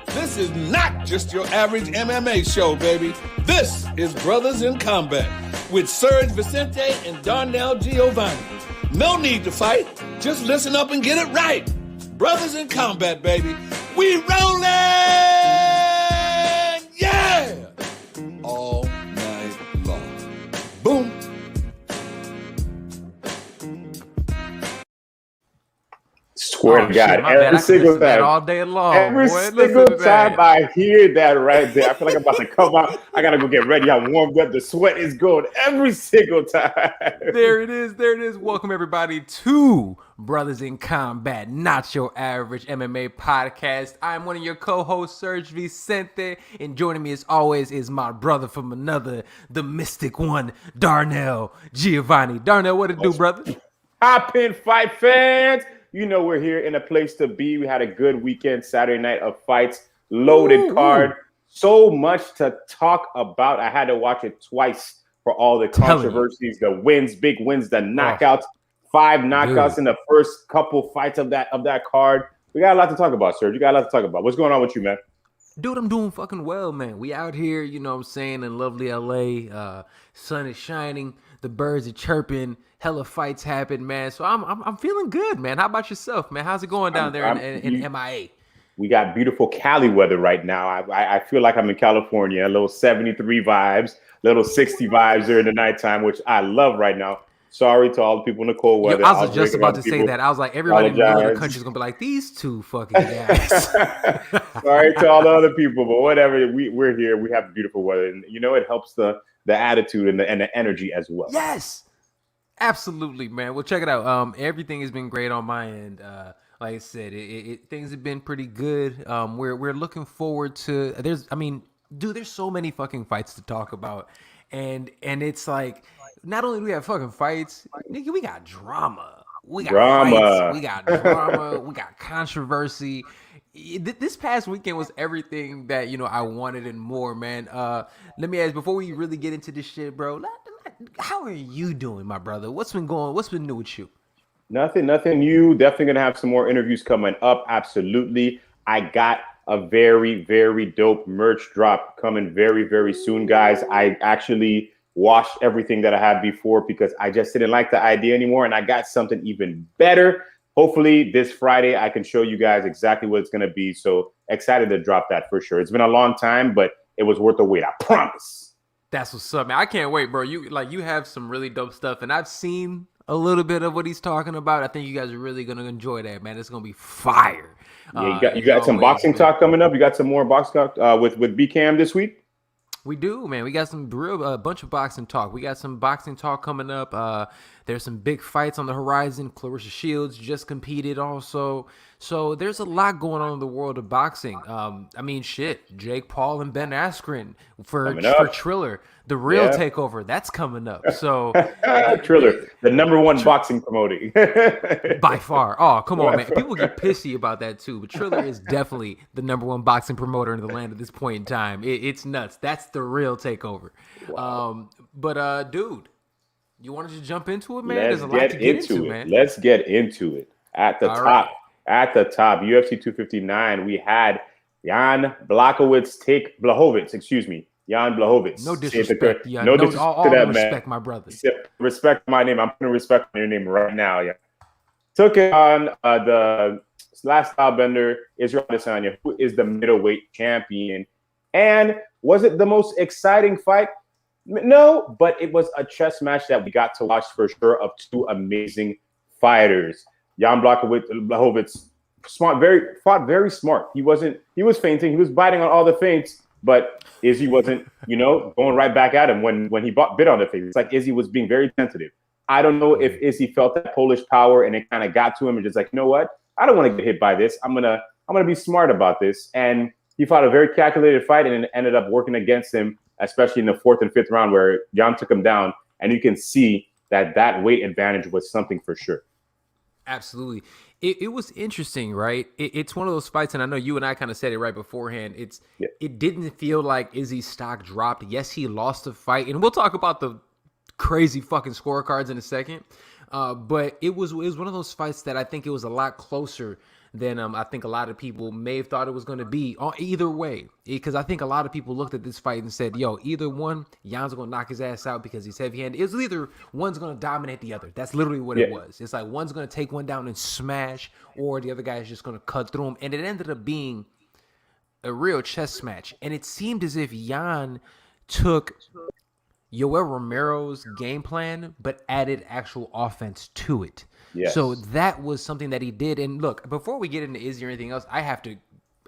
This is not just your average MMA show, baby. This is Brothers in Combat with Serge Vicente and Darnell Giovanni. No need to fight. Just listen up and get it right. Brothers in Combat, baby. We rollin'! Yeah! All night long. Boom. Swear to God, every single time, all day long. Every single time I hear that right there, I feel like I'm about to come out. I gotta go get ready. I'm warmed up. The sweat is going every single time. There it is. There it is. Welcome everybody to Brothers in Combat, not your average MMA podcast. I'm one of your co-hosts, Serge Vicente, and joining me as always is my brother from another, the mystic one, Darnell Giovanni. Darnell, what it do, brother? Hop in, fight fans. You know we're here in a place to be. We had a good weekend, Saturday night of fights, loaded card, so much to talk about. I had to watch it twice for all the controversies, the wins, big wins, the knockouts, 5 knockouts in the first couple fights of that card. We got a lot to talk about, Serge. You got a lot to talk about. What's going on with you, man? Dude, I'm doing fucking well, man. We out here, you know what I'm saying, in lovely LA. Sun is shining, the birds are chirping, hella fights happen, man. So I'm feeling good, man. How about yourself, man? How's it going down there in MIA? We got beautiful Cali weather right now. I feel like I'm in California. A little 73 vibes, little 60 vibes during the nighttime, which I love right now. Sorry to all the people in the cold weather. I was just about to say that. I was like, everybody in the country is going to be like, these two fucking guys. Sorry to all the other people, but whatever. We're here. We have beautiful weather. And, you know, it helps the attitude and the energy as well. Yes. Absolutely, man. Well, check it out. Everything has been great on my end. Like I said, things have been pretty good. We're looking forward to. There's so many fucking fights to talk about, and it's like, not only do we have fucking fights, nigga, we got drama. We got fights, we got drama. We got controversy. This past weekend was everything that I wanted and more, man. Let me ask, before we really get into this shit, bro. How are you doing, my brother? What's been new with you? Nothing new. Definitely gonna have some more interviews coming up. Absolutely. I got a very, very dope merch drop coming very, very soon, guys. I actually washed everything that I had before because I just didn't like the idea anymore, and I got something even better. Hopefully this Friday I can show you guys exactly what it's gonna be. So excited to drop that for sure. It's been a long time, but it was worth the wait. I promise. That's what's up, man. I can't wait, bro. You have some really dope stuff, and I've seen a little bit of what he's talking about. I think you guys are really gonna enjoy that, man. It's gonna be fire. Yeah, you got some boxing talk coming up. You got some more boxing talk with BCAM this week. We do, man. We got some bunch of boxing talk. We got some boxing talk coming up. There's some big fights on the horizon. Clarissa Shields just competed also. So there's a lot going on in the world of boxing. Jake Paul and Ben Askren for Triller, the real takeover. That's coming up. So Triller, the number one boxing promoting by far. Oh, come on, man. People get pissy about that too, but Triller is definitely the number one boxing promoter in the land at this point in time. It's nuts. That's the real takeover. Wow. Dude, you wanted to jump into it, man? There's a lot to get into, man. Let's get into it. At the top, UFC 259, we had Jan Blachowicz Jan Blachowicz. No disrespect. No disrespect all to that respect, man. My brother. Respect my name. I'm putting respect on your name right now. Yeah. Took it on the last style bender, Israel Adesanya, who is the middleweight champion. And was it the most exciting fight? No, but it was a chess match that we got to watch for sure of two amazing fighters. Jan Blachowicz fought very smart. He was feinting. He was biting on all the feints, but Izzy wasn't, going right back at him when he bit on the face. It's like Izzy was being very tentative. I don't know if Izzy felt that Polish power and it kind of got to him and just like, you know what? I don't want to get hit by this. I'm gonna be smart about this. And he fought a very calculated fight and it ended up working against him, especially in the 4th and 5th round where Jan took him down. And you can see that weight advantage was something for sure. Absolutely. It was interesting, right? It's one of those fights, and I know you and I kind of said it right beforehand. It didn't feel like Izzy's stock dropped. Yes, he lost the fight, and we'll talk about the crazy fucking scorecards in a second. But it was one of those fights that I think it was a lot closer than I think a lot of people may have thought it was going to be. Either way, because I think a lot of people looked at this fight and said, "Yo, either one, Jan's going to knock his ass out because he's heavy-handed." It was either one's going to dominate the other. That's literally what it was. It's like one's going to take one down and smash, or the other guy is just going to cut through him. And it ended up being a real chess match, and it seemed as if Jan took Yoel Romero's game plan, but added actual offense to it. Yes. So that was something that he did. And look, before we get into Izzy or anything else, I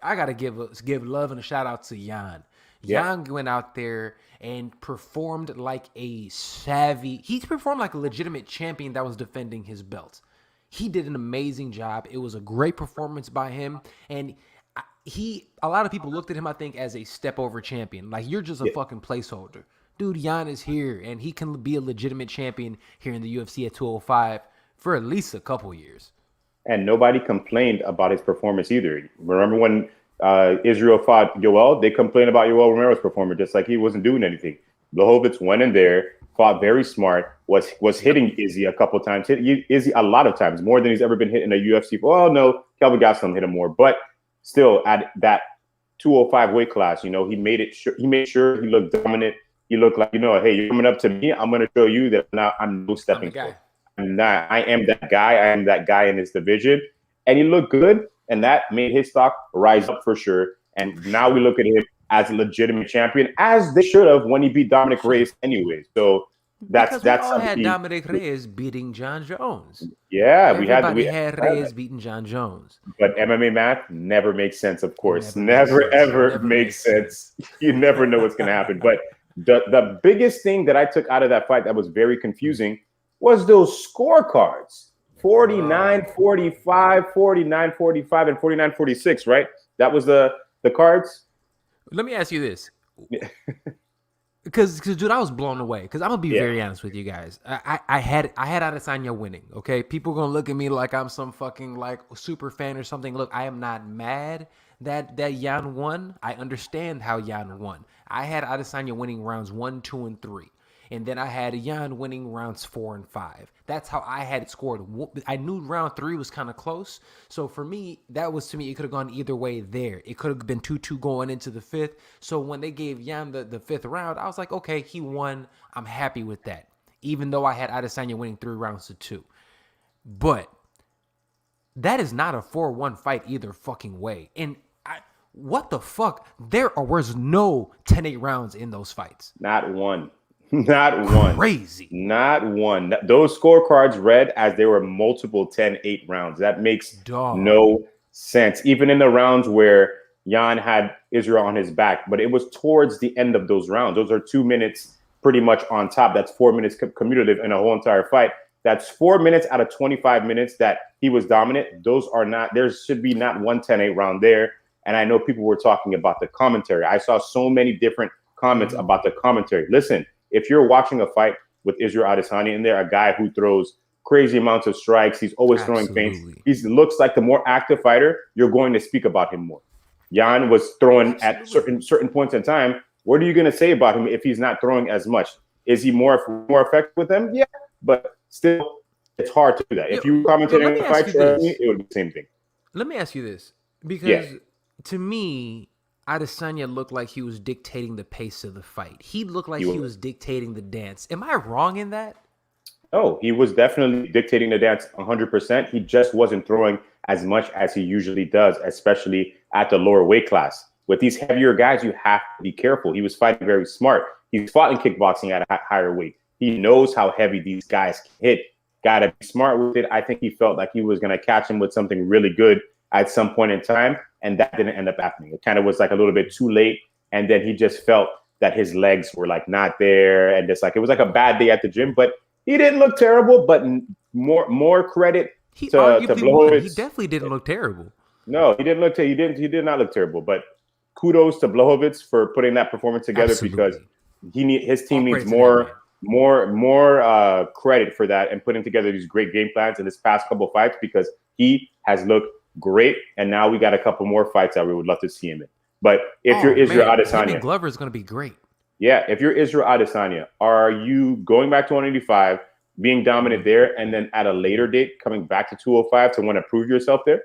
gotta give love and a shout out to Jan. Jan went out there and performed like a savvy. He performed like a legitimate champion that was defending his belt. He did an amazing job. It was a great performance by him, and a lot of people looked at him, I think, as a step over champion. Like, you're just a fucking placeholder. Dude, Jan is here, and he can be a legitimate champion here in the UFC at 205 for at least a couple years. And nobody complained about his performance either. Remember when Israel fought Yoel? They complained about Yoel Romero's performance, just like he wasn't doing anything. Blachowicz went in there, fought very smart, was hitting Izzy a couple times, hit Izzy a lot of times, more than he's ever been hit in a UFC. Well, no, Kelvin Gastelum hit him more, but still at that 205 weight class, he made sure he looked dominant. He looked like, hey, you're coming up to me. I'm going to show you that now I'm no stepping stone. I am that guy. I am that guy in this division. And he looked good. And that made his stock rise up for sure. And now we look at him as a legitimate champion, as they should have when he beat Dominic Reyes anyway. So that's we all had Dominic Reyes beating John Jones. Yeah, Everybody had Reyes beating John Jones. But MMA math never makes sense, of course. Never makes sense. You never know what's going to happen. But the biggest thing that I took out of that fight that was very confusing was those scorecards. 49-45, 49-45, and 49-46, right? That was the cards. Let me ask you this. Because dude, I was blown away. Because I'm gonna be very honest with you guys. I had Adesanya winning. Okay, people are gonna look at me like I'm some fucking like super fan or something. Look, I am not mad that Jan won. I understand how Jan won. I had Adesanya winning rounds 1, 2, and 3. And then I had Jan winning rounds 4 and 5. That's how I had it scored. I knew round 3 was kind of close. So for me, it could have gone either way there. It could have been 2-2 going into the 5th. So when they gave Jan the 5th round, I was like, okay, he won. I'm happy with that. Even though I had Adesanya winning 3 rounds to 2. But that is not a 4-1 fight either fucking way. And what the fuck? There was no 10-8 rounds in those fights. Not one. Not one. Crazy. Not one. Those scorecards read as there were multiple 10-8 rounds. That makes no sense. Even in the rounds where Jan had Israel on his back, but it was towards the end of those rounds. Those are 2 minutes pretty much on top. That's 4 minutes cumulative in a whole entire fight. That's 4 minutes out of 25 minutes that he was dominant. There should be not one 10-8 round there. And I know people were talking about the commentary. I saw so many different comments about the commentary. Listen, if you're watching a fight with Israel Adesanya in there, a guy who throws crazy amounts of strikes, he's always throwing feints. He looks like the more active fighter, you're going to speak about him more. Jan was throwing at certain points in time. What are you going to say about him if he's not throwing as much? Is he more effective with them? Yeah, but still, it's hard to do that. If you commented on the fight, it would be the same thing. Let me ask you this, because to me, Adesanya looked like he was dictating the pace of the fight. He looked like he was dictating the dance. Am I wrong in that? No, he was definitely dictating the dance 100%. He just wasn't throwing as much as he usually does, especially at the lower weight class. With these heavier guys, you have to be careful. He was fighting very smart. He's fought in kickboxing at a higher weight. He knows how heavy these guys can hit. Got to be smart with it. I think he felt like he was going to catch him with something really good at some point in time, and that didn't end up happening. It kind of was like a little bit too late, and then he just felt that his legs were like not there, and just like it was like a bad day at the gym. But he didn't look terrible. But more credit to Blachowicz. He definitely didn't look terrible. No, he didn't look. He did not look terrible. But kudos to Blachowicz for putting that performance together. Absolutely. Because his team needs more credit for that and putting together these great game plans in his past couple fights, because he has looked great, and now we got a couple more fights that we would love to see him in. But if you're Israel Adesanya, Glover is going to be great. Yeah, if you're Israel Adesanya, are you going back to 185, being dominant there, and then at a later date coming back to 205 to want to prove yourself there?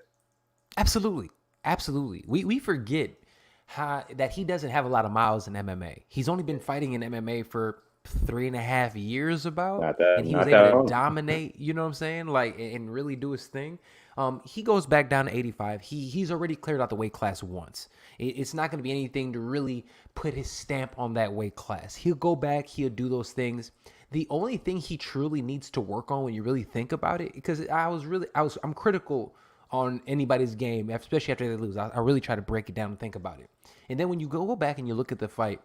Absolutely. Absolutely. We forget that he doesn't have a lot of miles in MMA. He's only been fighting in MMA for 3.5 years about, and he was Not able that to long. dominate, you know what I'm saying? Like, and really do his thing. He goes back down to 85. He's already cleared out the weight class once. It's not going to be anything to really put his stamp on that weight class. He'll go back, he'll do those things. The only thing he truly needs to work on when you really think about it, because I'm critical on anybody's game, especially after they lose. I really try to break it down and think about it. And then when you go back and you look at the fight,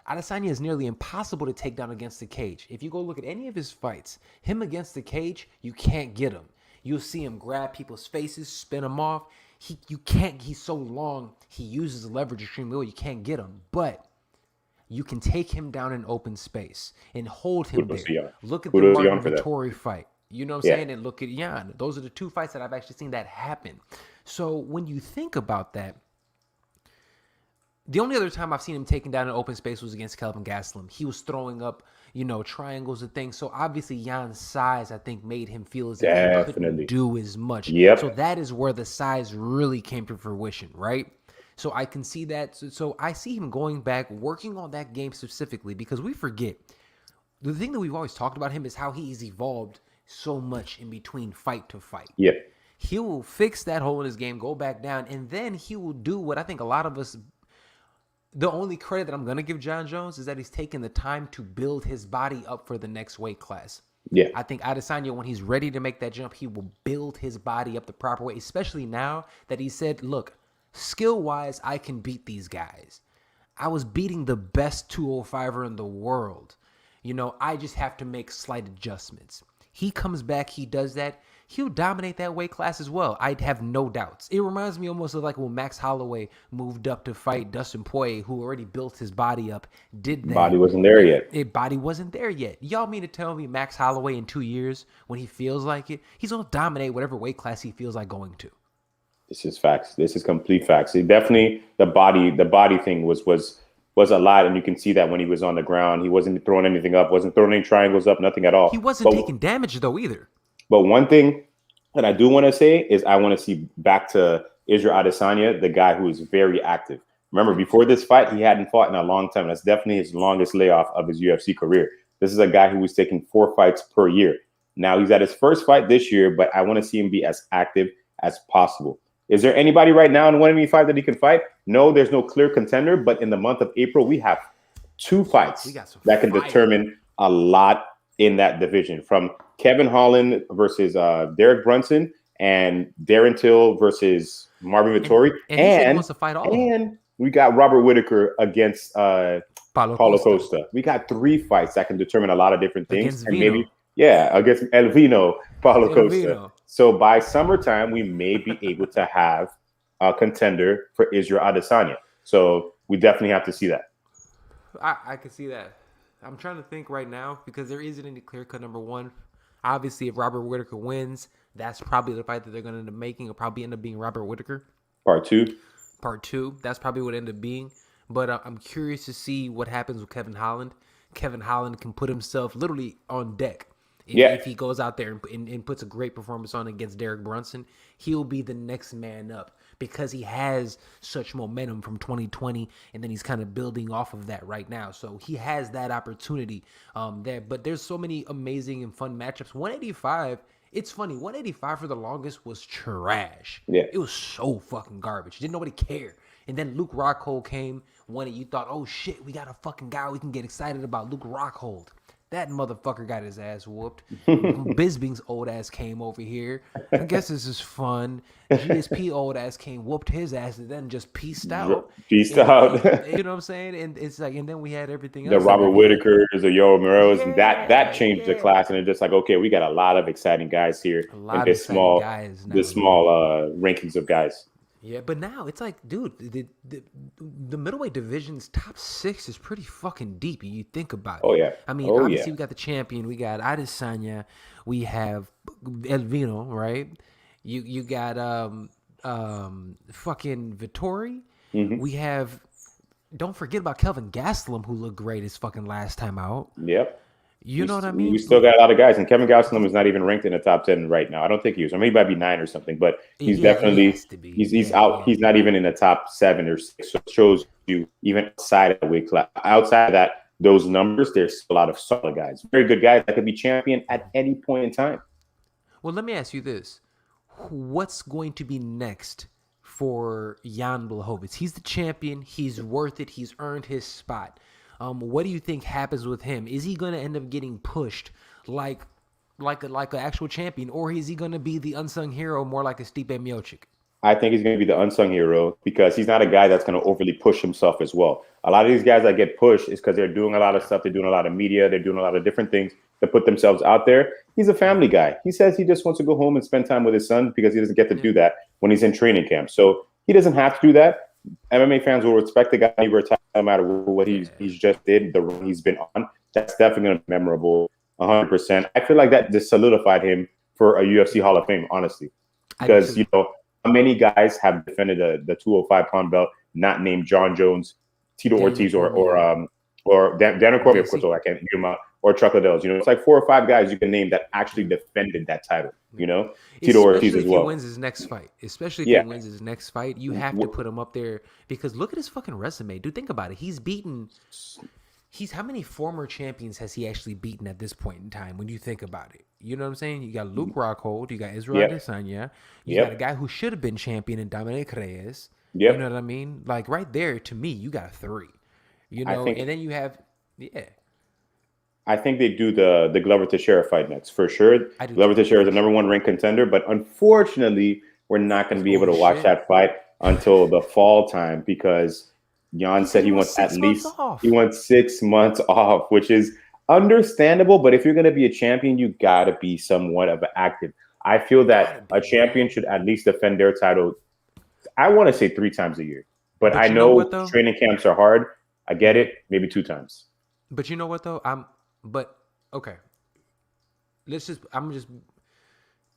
Adesanya is nearly impossible to take down against the cage. If you go look at any of his fights, him against the cage, you can't get him. You'll see him grab people's faces, spin them off. You can't. He's so long. He uses leverage extremely well. You can't get him, but you can take him down in open space and hold him there. Look at the Martin Vettori fight. You know what I'm saying? And look at Jan. Those are the two fights that I've actually seen that happen. So when you think about that, the only other time I've seen him taken down in open space was against Kelvin Gastelum. He was throwing up, triangles and things. So obviously Jan's size, I think, made him feel as if he couldn't do as much. So that is where the size really came to fruition, right? So I can see that. So I see him going back, working on that game specifically, because we forget. The thing that we've always talked about him is how he's evolved so much in between fight to fight. Yeah. He will fix that hole in his game, go back down, and then he will do what I think a lot of us... The only credit that I'm going to give John Jones is that he's taken the time to build his body up for the next weight class. Yeah. I think Adesanya, when he's ready to make that jump, he will build his body up the proper way, especially now that he said, look, skill-wise, I can beat these guys. I was beating the best 205er in the world. I just have to make slight adjustments. He comes back, he does that. He'll dominate that weight class as well. I'd have no doubts. It reminds me almost of like when Max Holloway moved up to fight Dustin Poirier, who already built his body up, did that. Body wasn't there yet. Body wasn't there yet. Y'all mean to tell me Max Holloway in 2 years, when he feels like it, he's going to dominate whatever weight class he feels like going to? This is facts. This is complete facts. It definitely, the body thing was a lot, and you can see that when he was on the ground. He wasn't throwing anything up, wasn't throwing any triangles up, nothing at all. He wasn't taking damage though either. But one thing that I do want to say is I want to see back to Israel Adesanya, the guy who is very active. Remember, before this fight, he hadn't fought in a long time. That's definitely his longest layoff of his UFC career. This is a guy who was taking 4 fights per year. Now he's at his first fight this year, but I want to see him be as active as possible. Is there anybody right now in 185 that he can fight? No, there's no clear contender, but in the month of April, we have 2 fights that can determine a lot in that division, from Kevin Holland versus Derek Brunson, and Darren Till versus Marvin Vettori. And we got Robert Whittaker against Paulo Costa. We got 3 fights that can determine a lot of different things. Against Elvino, Paulo Costa. So by summertime, we may be able to have a contender for Israel Adesanya. So we definitely have to see that. I can see that. I'm trying to think right now because there isn't any clear-cut number one. Obviously, if Robert Whittaker wins, that's probably the fight that they're going to end up making. It'll probably end up being Robert Whittaker. Part two. That's probably what it ended up being. But I'm curious to see what happens with Kevin Holland. Kevin Holland can put himself literally on deck. If he goes out there and puts a great performance on against Derek Brunson, he'll be the next man up because he has such momentum from 2020, and then he's kind of building off of that right now. So he has that opportunity there. But there's so many amazing and fun matchups. 185, it's funny. 185 for the longest was trash. Yeah. It was so fucking garbage. Didn't nobody care. And then Luke Rockhold came, won it. You thought, oh shit, we got a fucking guy we can get excited about, Luke Rockhold. That motherfucker got his ass whooped. Bisbing's old ass came over here. I guess this is fun. GSP old ass came, whooped his ass, and then just peaced out. You know what I'm saying? And it's like, and then we had everything else. The Robert Whittakers, the Yoel Morelos, and that changed the class. And it's just like, okay, we got a lot of exciting guys here in this small rankings of guys. Yeah, but now it's like, dude, the middleweight division's top 6 is pretty fucking deep. You think about it. Oh yeah. I mean, obviously we got the champion. We got Adesanya. We have Elvino, right? You got fucking Vettori. Mm-hmm. We have. Don't forget about Kelvin Gastelum, who looked great his fucking last time out. Yep. You know what I mean? We still got a lot of guys, and Kevin Gastelum is not even ranked in the top 10 right now. I don't think he is, or maybe he might be 9 or something. But he's definitely he's out. He's not even in the top 7 or 6. So it shows you even outside of the weight class, outside of that, those numbers, there's a lot of solid guys, very good guys that could be champion at any point in time. Well, let me ask you this: what's going to be next for Jan Blachowicz? He's the champion. He's worth it. He's earned his spot. What do you think happens with him? Is he going to end up getting pushed like an actual champion, or is he going to be the unsung hero, more like a Stipe Miocic? I think he's going to be the unsung hero because he's not a guy that's going to overly push himself as well. A lot of these guys that get pushed is because they're doing a lot of stuff. They're doing a lot of media. They're doing a lot of different things to put themselves out there. He's a family guy. He says he just wants to go home and spend time with his son because he doesn't get to do that when he's in training camp. So he doesn't have to do that. MMA fans will respect the guy. He retired no matter what he's just did, the run he's been on. That's definitely going to be memorable, 100%. I feel like that just solidified him for a UFC Hall of Fame, honestly. Because, you know, how many guys have defended the 205-pound belt, not named John Jones, Tito Ortiz, or Daniel Cormier, of course, I can't hear him out, or Chuck Liddell's. You know, it's like 4 or 5 guys you can name that actually defended that title. You know, Tito Ortiz as well. Especially if he wins his next fight. Especially if he wins his next fight, you have to put him up there because look at his fucking resume, dude. Think about it. He's how many former champions has he actually beaten at this point in time? When you think about it, you know what I'm saying. You got Luke Rockhold, you got Israel Adesanya, you got a guy who should have been champion in Dominic Reyes. You know what I mean? Like right there, to me, you got 3. You know, and then you have I think they do the Glover Teixeira fight next for sure. Glover Teixeira is the number 1 ranked contender, but unfortunately, we're not going to be able to watch that fight until the fall time because Jan said he wants 6 months off, which is understandable. But if you're going to be a champion, you got to be somewhat of an active. I feel that a champion should at least defend their title. I want to say 3 times a year, but I know training camps are hard. I get it. Maybe 2 times. But you know what though? Okay.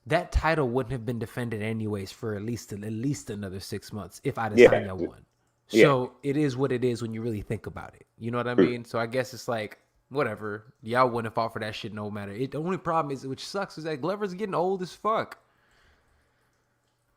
That title wouldn't have been defended anyways for at least another 6 months if Adesanya won. So it is what it is when you really think about it. You know what I mean? So I guess it's like whatever. Y'all wouldn't have fought for that shit no matter. The only problem is, which sucks, is that Glover's getting old as fuck.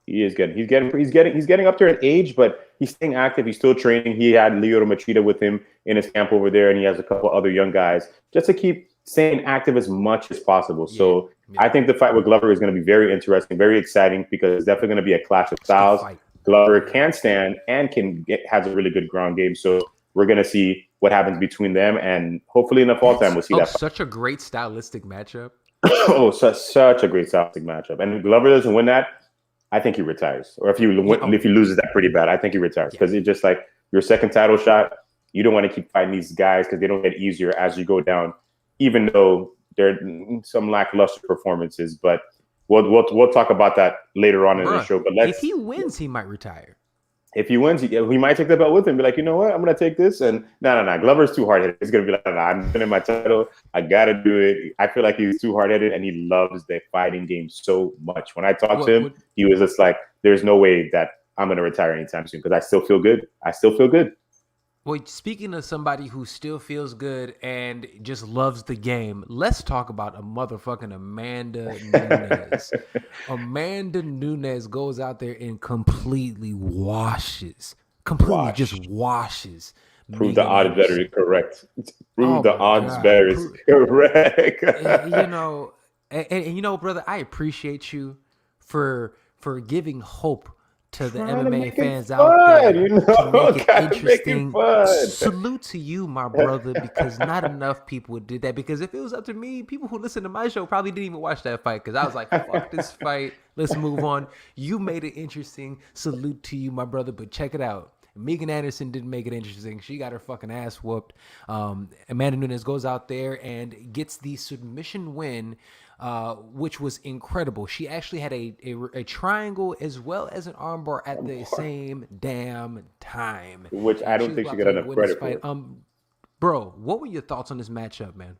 He is getting. He's getting up there in age, but he's staying active. He's still training. He had Lyoto Machida with him in his camp over there, and he has a couple other young guys just to keep staying active as much as possible. So I think the fight with Glover is going to be very interesting, very exciting because it's definitely going to be a clash of styles. Glover can stand and has a really good ground game. So we're going to see what happens between them, and hopefully in the fall time we'll see that. Such a great stylistic matchup. Such a great stylistic matchup. And if Glover doesn't win that, I think he retires. Or if he loses that pretty bad, I think he retires because it's just like your second title shot. You don't want to keep fighting these guys because they don't get easier as you go down, even though there are some lackluster performances. But we'll talk about that later on in the show. But if he wins, he might retire. If he wins, he might take the belt with him. Be like, you know what? I'm gonna take this. And no. Glover's too hard headed. He's gonna be like, I'm winning my title. I gotta do it. I feel like he's too hard headed, and he loves the fighting game so much. When I talked to him, he was just like, "There's no way that I'm gonna retire anytime soon because I still feel good. Well, speaking of somebody who still feels good and just loves the game, let's talk about a motherfucking Amanda Nunes. Amanda Nunes goes out there and completely washes. Just washes. Prove the odds better is correct. Prove the odds better is correct. And you know, brother, I appreciate you for giving hope to the MMA fans out there, to make it interesting. Salute to you, my brother, because not enough people did that. Because if it was up to me, people who listen to my show probably didn't even watch that fight because I was like, fuck this fight. Let's move on. You made it interesting. Salute to you, my brother. But check it out. Megan Anderson didn't make it interesting. She got her fucking ass whooped. Amanda Nunes goes out there and gets the submission win, which was incredible. She actually had a triangle as well as an armbar at the same damn time. Which I don't think she got enough credit for. Bro, what were your thoughts on this matchup, man?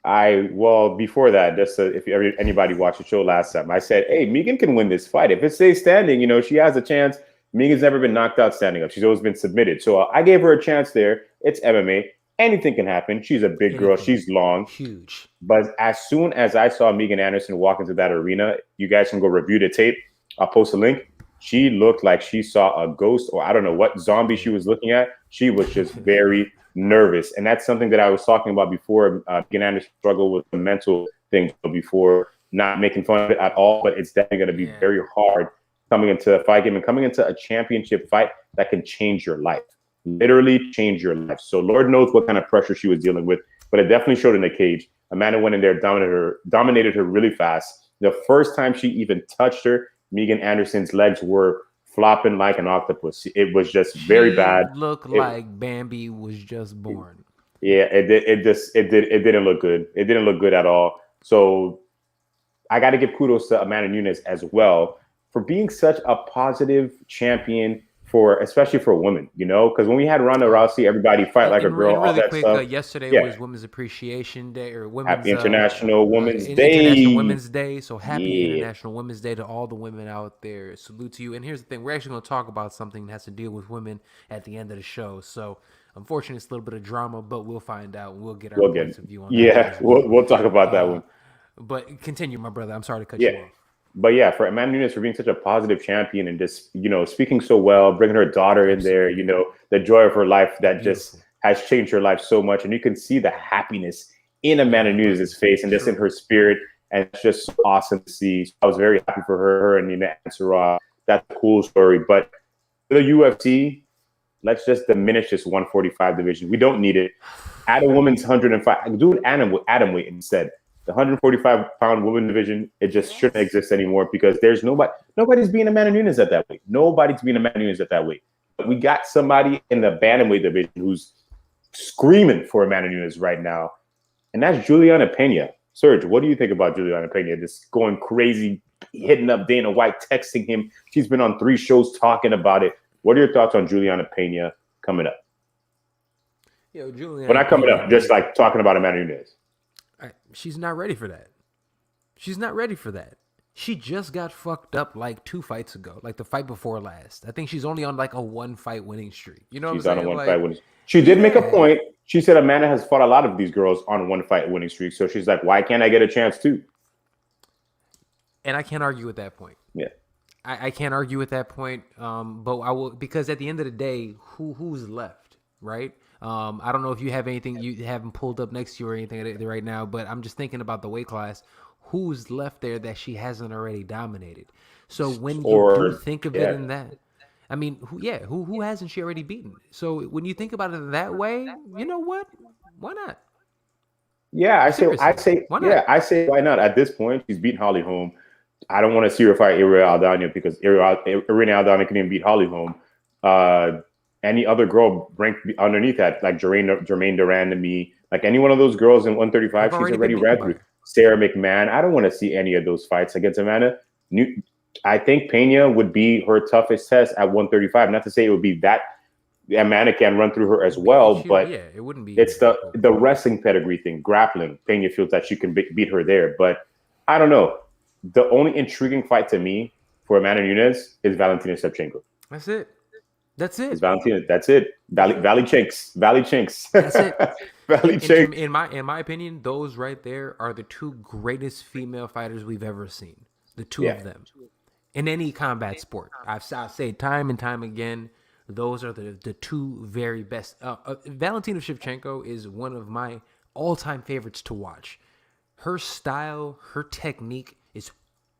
Before that, just if anybody watched the show last time, I said, hey, Megan can win this fight. If it stays standing, she has a chance. Megan's never been knocked out standing up. She's always been submitted. So I gave her a chance there. It's MMA. anything can happen. She's a big girl. She's long. Huge. But as soon as I saw Megan Anderson walk into that arena, you guys can go review the tape. I'll post a link. She looked like she saw a ghost, or I don't know what zombie she was looking at. She was just very nervous. And that's something that I was talking about before. Megan Anderson struggled with the mental thing before, not making fun of it at all. But it's definitely going to be very hard coming into a fight game and coming into a championship fight that can change your life. Literally change your life. So Lord knows what kind of pressure she was dealing with, but it definitely showed in the cage. Amanda went in there, dominated her really fast. The first time she even touched her, Megan Anderson's legs were flopping like an octopus. It was just very bad. Looked like Bambi was just born. Yeah, it didn't look good. It didn't look good at all. So I got to give kudos to Amanda Nunes as well for being such a positive champion especially for women, because when we had Ronda Rousey, everybody fight like a girl, all that stuff. Yesterday was Women's Appreciation Day, or Women's Happy International Women's Day. International Women's Day. So happy International Women's Day to all the women out there. Salute to you. And here's the thing: we're actually going to talk about something that has to deal with women at the end of the show. So unfortunately, it's a little bit of drama, but we'll find out. We'll get our points of view on that. Yeah, we'll talk about that one. But continue, my brother. I'm sorry to cut you off. But yeah, for Amanda Nunes for being such a positive champion and just, speaking so well, bringing her daughter in there, the joy of her life that just has changed her life so much. And you can see the happiness in Amanda Nunes' face and just in her spirit. And it's just awesome to see. So I was very happy for her and Nina Ansara. That's a cool story. But for the UFC, let's just diminish this 145 division. We don't need it. Add a women's 105. Do an atom weight instead. The 145-pound women division, it just shouldn't exist anymore because there's nobody's being Amanda Nunes at that weight. Nobody's being Amanda Nunes at that weight. But we got somebody in the bantamweight division who's screaming for Amanda Nunes right now, and that's Juliana Pena. Serge, what do you think about Juliana Pena? Just going crazy, hitting up Dana White, texting him. She's been on 3 shows talking about it. What are your thoughts on Juliana Pena coming up? Not coming up, just like talking about Amanda Nunes. She's not ready for that. She's not ready for that. She just got fucked up like 2 fights ago, like the fight before last. I think she's only on like a 1-fight winning streak. You know what I'm saying? She's on a 1-fight winning streak. She did make a point. She said Amanda has fought a lot of these girls on 1-fight winning streak. So she's like, why can't I get a chance too? And I can't argue with that point. Yeah. I can't argue with that point. But I will, because at the end of the day, who's left, right? I don't know if you have anything you haven't pulled up next to you or anything right now, but I'm just thinking about the weight class. Who's left there that she hasn't already dominated? So when you do think of it in that, I mean, who hasn't she already beaten? So when you think about it that way, you know what? Why not? Yeah, I say why not? I say why not? At this point, she's beaten Holly Holm. I don't want to see her fight Ariel Aldana because Irene Aldana can even beat Holly Holm. Any other girl ranked underneath that, like Jermaine Duran to me, like any one of those girls in 135, she's already ran through. Sarah McMahon. I don't want to see any of those fights against Amanda. I think Pena would be her toughest test at 135. Not to say it would be that Amanda can run through her as well, but it wouldn't be. It's the wrestling pedigree thing, grappling. Pena feels that she can beat her there, but I don't know. The only intriguing fight to me for Amanda Nunes is Valentina Shevchenko. That's it. It's Valentina. That's it. Valley Chinks. That's it. Valley Chinks. In my opinion, those right there are the 2 greatest female fighters we've ever seen. The 2 of them in any combat sport. I've said time and time again, those are the 2 very best. Valentina Shevchenko is one of my all-time favorites to watch. Her style, her technique is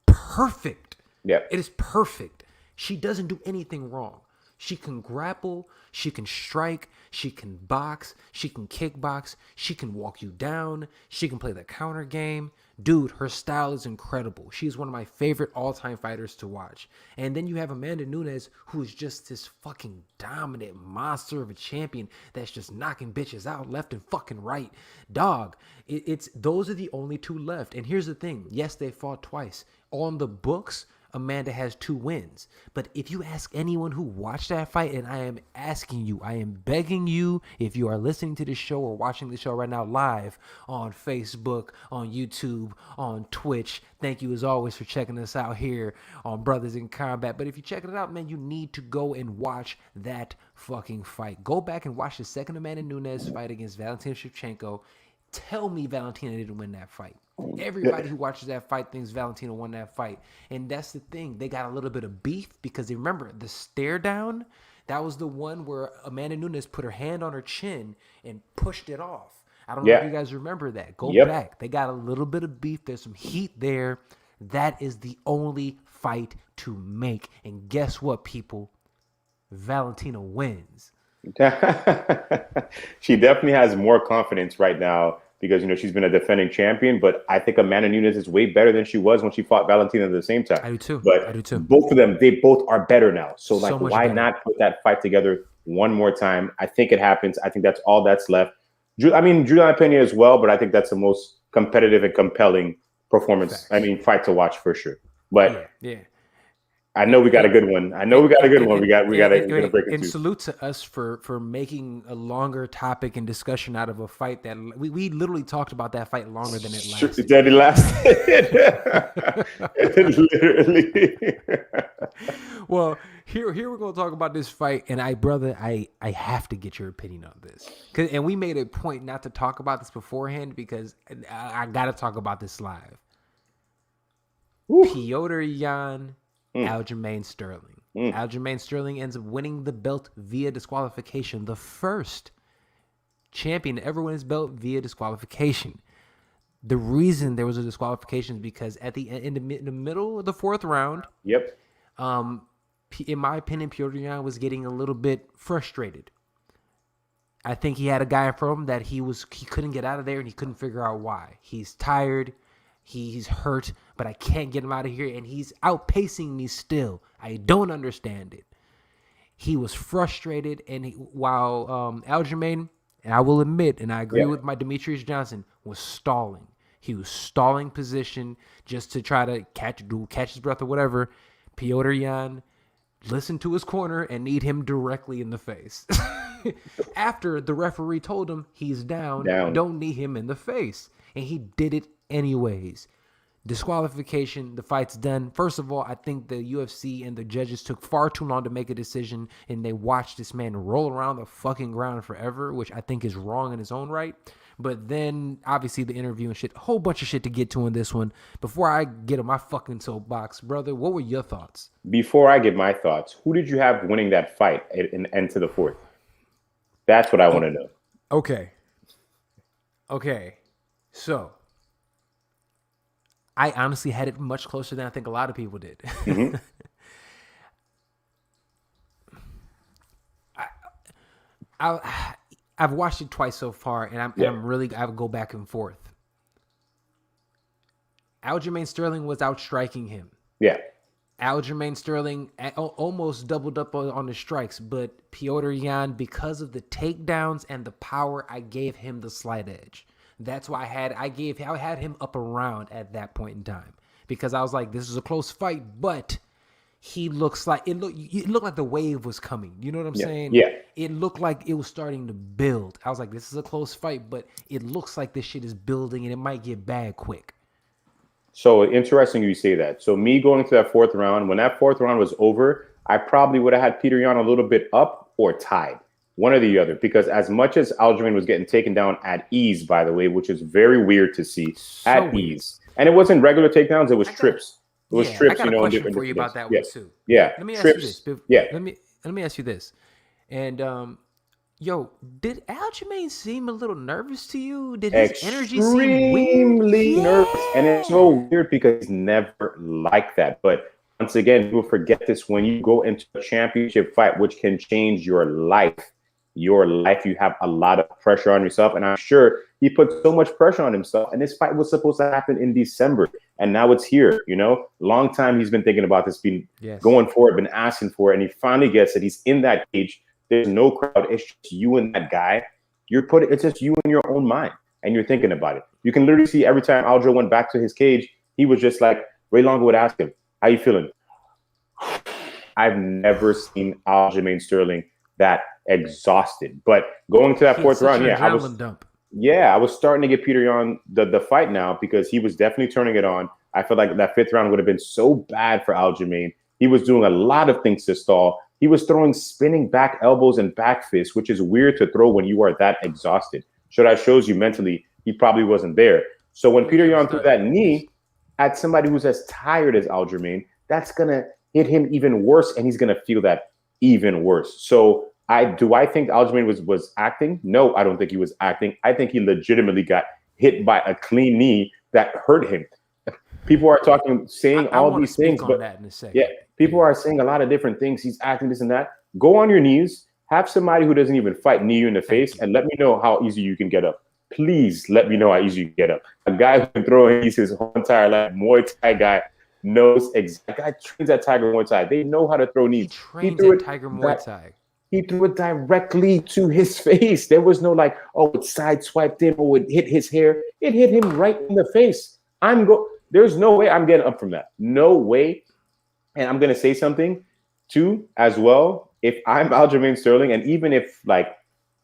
perfect. Yeah, it is perfect. She doesn't do anything wrong. She can grapple, she can strike, she can box, she can kickbox, she can walk you down, she can play the counter game. Dude, her style is incredible. She's one of my favorite all-time fighters to watch. And then you have Amanda Nunes, who is just this fucking dominant monster of a champion that's just knocking bitches out left and fucking right. Dog, those are the only 2 left. And here's the thing. Yes, they fought twice. On the books, Amanda has 2 wins. But if you ask anyone who watched that fight, and I am asking you, I am begging you, if you are listening to this show or watching the show right now live on Facebook, on YouTube, on Twitch, thank you as always for checking us out here on Brothers in Combat. But if you're checking it out, man, you need to go and watch that fucking fight. Go back and watch the second Amanda Nunes fight against Valentina Shevchenko. Tell me Valentina didn't win that fight. Everybody who watches that fight thinks Valentina won that fight. And that's the thing. They got a little bit of beef because they remember the stare down. That was the one where Amanda Nunes put her hand on her chin and pushed it off. I don't know if you guys remember that. Go back. They got a little bit of beef. There's some heat there. That is the only fight to make. And guess what, people? Valentina wins. She definitely has more confidence right now because, she's been a defending champion, but I think Amanda Nunes is way better than she was when she fought Valentina at the same time. I do too. But both of them, they both are better now. So why not put that fight together one more time? I think it happens. I think that's all that's left. Juliana Pena as well, but I think that's the most competitive and compelling performance. Facts. Fight to watch for sure. But yeah. I know we got a good one. We got to break it and too. Salute to us for making a longer topic and discussion out of a fight that we literally talked about that fight longer than it lasted. It literally. Well, here we're going to talk about this fight, and I have to get your opinion on this. And we made a point not to talk about this beforehand because I got to talk about this live. Piotr Jan. Aljamain Sterling. Aljamain Sterling ends up winning the belt via disqualification. The first champion to ever win his belt via disqualification. The reason there was a disqualification is because at in the middle of the 4th round, in my opinion, Piotr Jan was getting a little bit frustrated. I think he had a guy in front of him that he couldn't get out of there and he couldn't figure out why. He's tired. He's hurt, but I can't get him out of here, and he's outpacing me still. I don't understand it. He was frustrated, and while Aljamain, and I will admit, and I agree with my Demetrius Johnson, was stalling. He was stalling position just to try to catch his breath or whatever. Piotr Jan listened to his corner and kneed him directly in the face. After the referee told him he's down, don't knee him in the face. And he did it anyways. Disqualification, the fight's done. First of all, I think the UFC and the judges took far too long to make a decision, and they watched this man roll around the fucking ground forever, which I think is wrong in his own right. But then, obviously, the interview and shit, a whole bunch of shit to get to in this one. Before I get on my fucking soapbox, brother, what were your thoughts? Before I give my thoughts, who did you have winning that fight in end to the 4th? That's what I want to know. Okay. So, I honestly had it much closer than I think a lot of people did. Mm-hmm. I've watched it twice so far, and I go back and forth. Aljamain Sterling was outstriking him. Yeah. Aljamain Sterling almost doubled up on the strikes, but Piotr Jan, because of the takedowns and the power, I gave him the slight edge. That's why I had him up around at that point in time, because I was like, this is a close fight, but he looks like it looked like the wave was coming. You know what I'm saying? Yeah. It looked like it was starting to build. I was like, this is a close fight, but it looks like this shit is building and it might get bad quick. So interesting you say that. So me going to that 4th round, when that 4th round was over, I probably would have had Piotr Jan a little bit up or tied. One or the other, because as much as Aljamain was getting taken down at ease, by the way, which is very weird to see, at ease. And it wasn't regular takedowns, it was trips. It was trips, I got a question for you about that one too. Yeah. Let me ask you this. Let me ask you this. And did Aljamain seem a little nervous to you? Did his energy seem weird? Extremely nervous. And it's so weird because he's never like that. But once again, people forget this when you go into a championship fight, which can change your life. You have a lot of pressure on yourself. And I'm sure he put so much pressure on himself. And this fight was supposed to happen in December. And now it's here, Long time he's been thinking about this, going for it, been asking for it. And he finally gets it. He's in that cage. There's no crowd. It's just you and that guy. It's just you in your own mind. And you're thinking about it. You can literally see every time Aljo went back to his cage, he was just like, Ray Longo would ask him, how you feeling? I've never seen Aljamain Sterling that exhausted. But going to that He had fourth such round, an yeah, adrenaline dump. I was starting to get Peter on the fight now because he was definitely turning it on. I feel like that fifth round would have been so bad for Aljamain. He was doing a lot of things to stall. He was throwing spinning back elbows and back fists, which is weird to throw when you are that exhausted. So that shows you mentally he probably wasn't there. So when Peter Yan threw that knee at somebody who's as tired as Aljamain, that's gonna hit him even worse, and he's gonna feel that even worse. So I think Aljamain was acting? No, I don't think he was acting. I think he legitimately got hit by a clean knee that hurt him. People are saying I all want to these things, speak on but that in a second. yeah, people are saying a lot of different things. He's acting this and that. Go on your knees. Have somebody who doesn't even fight knee you in the face, and let me know how easy you can get up. Please let me know how easy you can get up. A guy who can throw knees his whole entire life, Muay Thai guy, knows exactly. Guy trains at Tiger Muay Thai. They know how to throw knees. He trains at Tiger Muay Thai. He threw it directly to his face. There was no like, oh, it sideswiped him or it hit his hair. It hit him right in the face. There's no way I'm getting up from that. No way. And I'm gonna say something too as well. If I'm Aljamain Sterling, and even if like,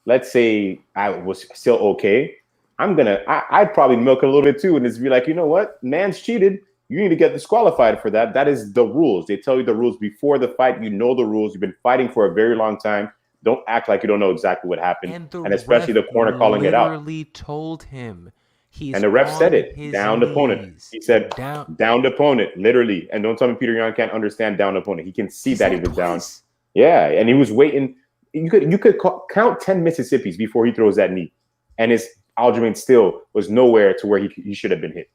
let's say I was still okay, I'd probably milk it a little bit too, and just be like, you know what, man's cheated. You need to get disqualified for that. That is the rules. They tell you the rules before the fight. You know the rules. You've been fighting for a very long time. Don't act like you don't know exactly what happened. And especially the corner calling it out. Literally told him. And the ref said it. Downed opponent. He said downed opponent, literally. And don't tell me Peter Yan can't understand downed opponent. He can see that he was down. Yeah, and he was waiting. You could count 10 Mississippis before he throws that knee. And his Aljamain still was nowhere to where he should have been hit.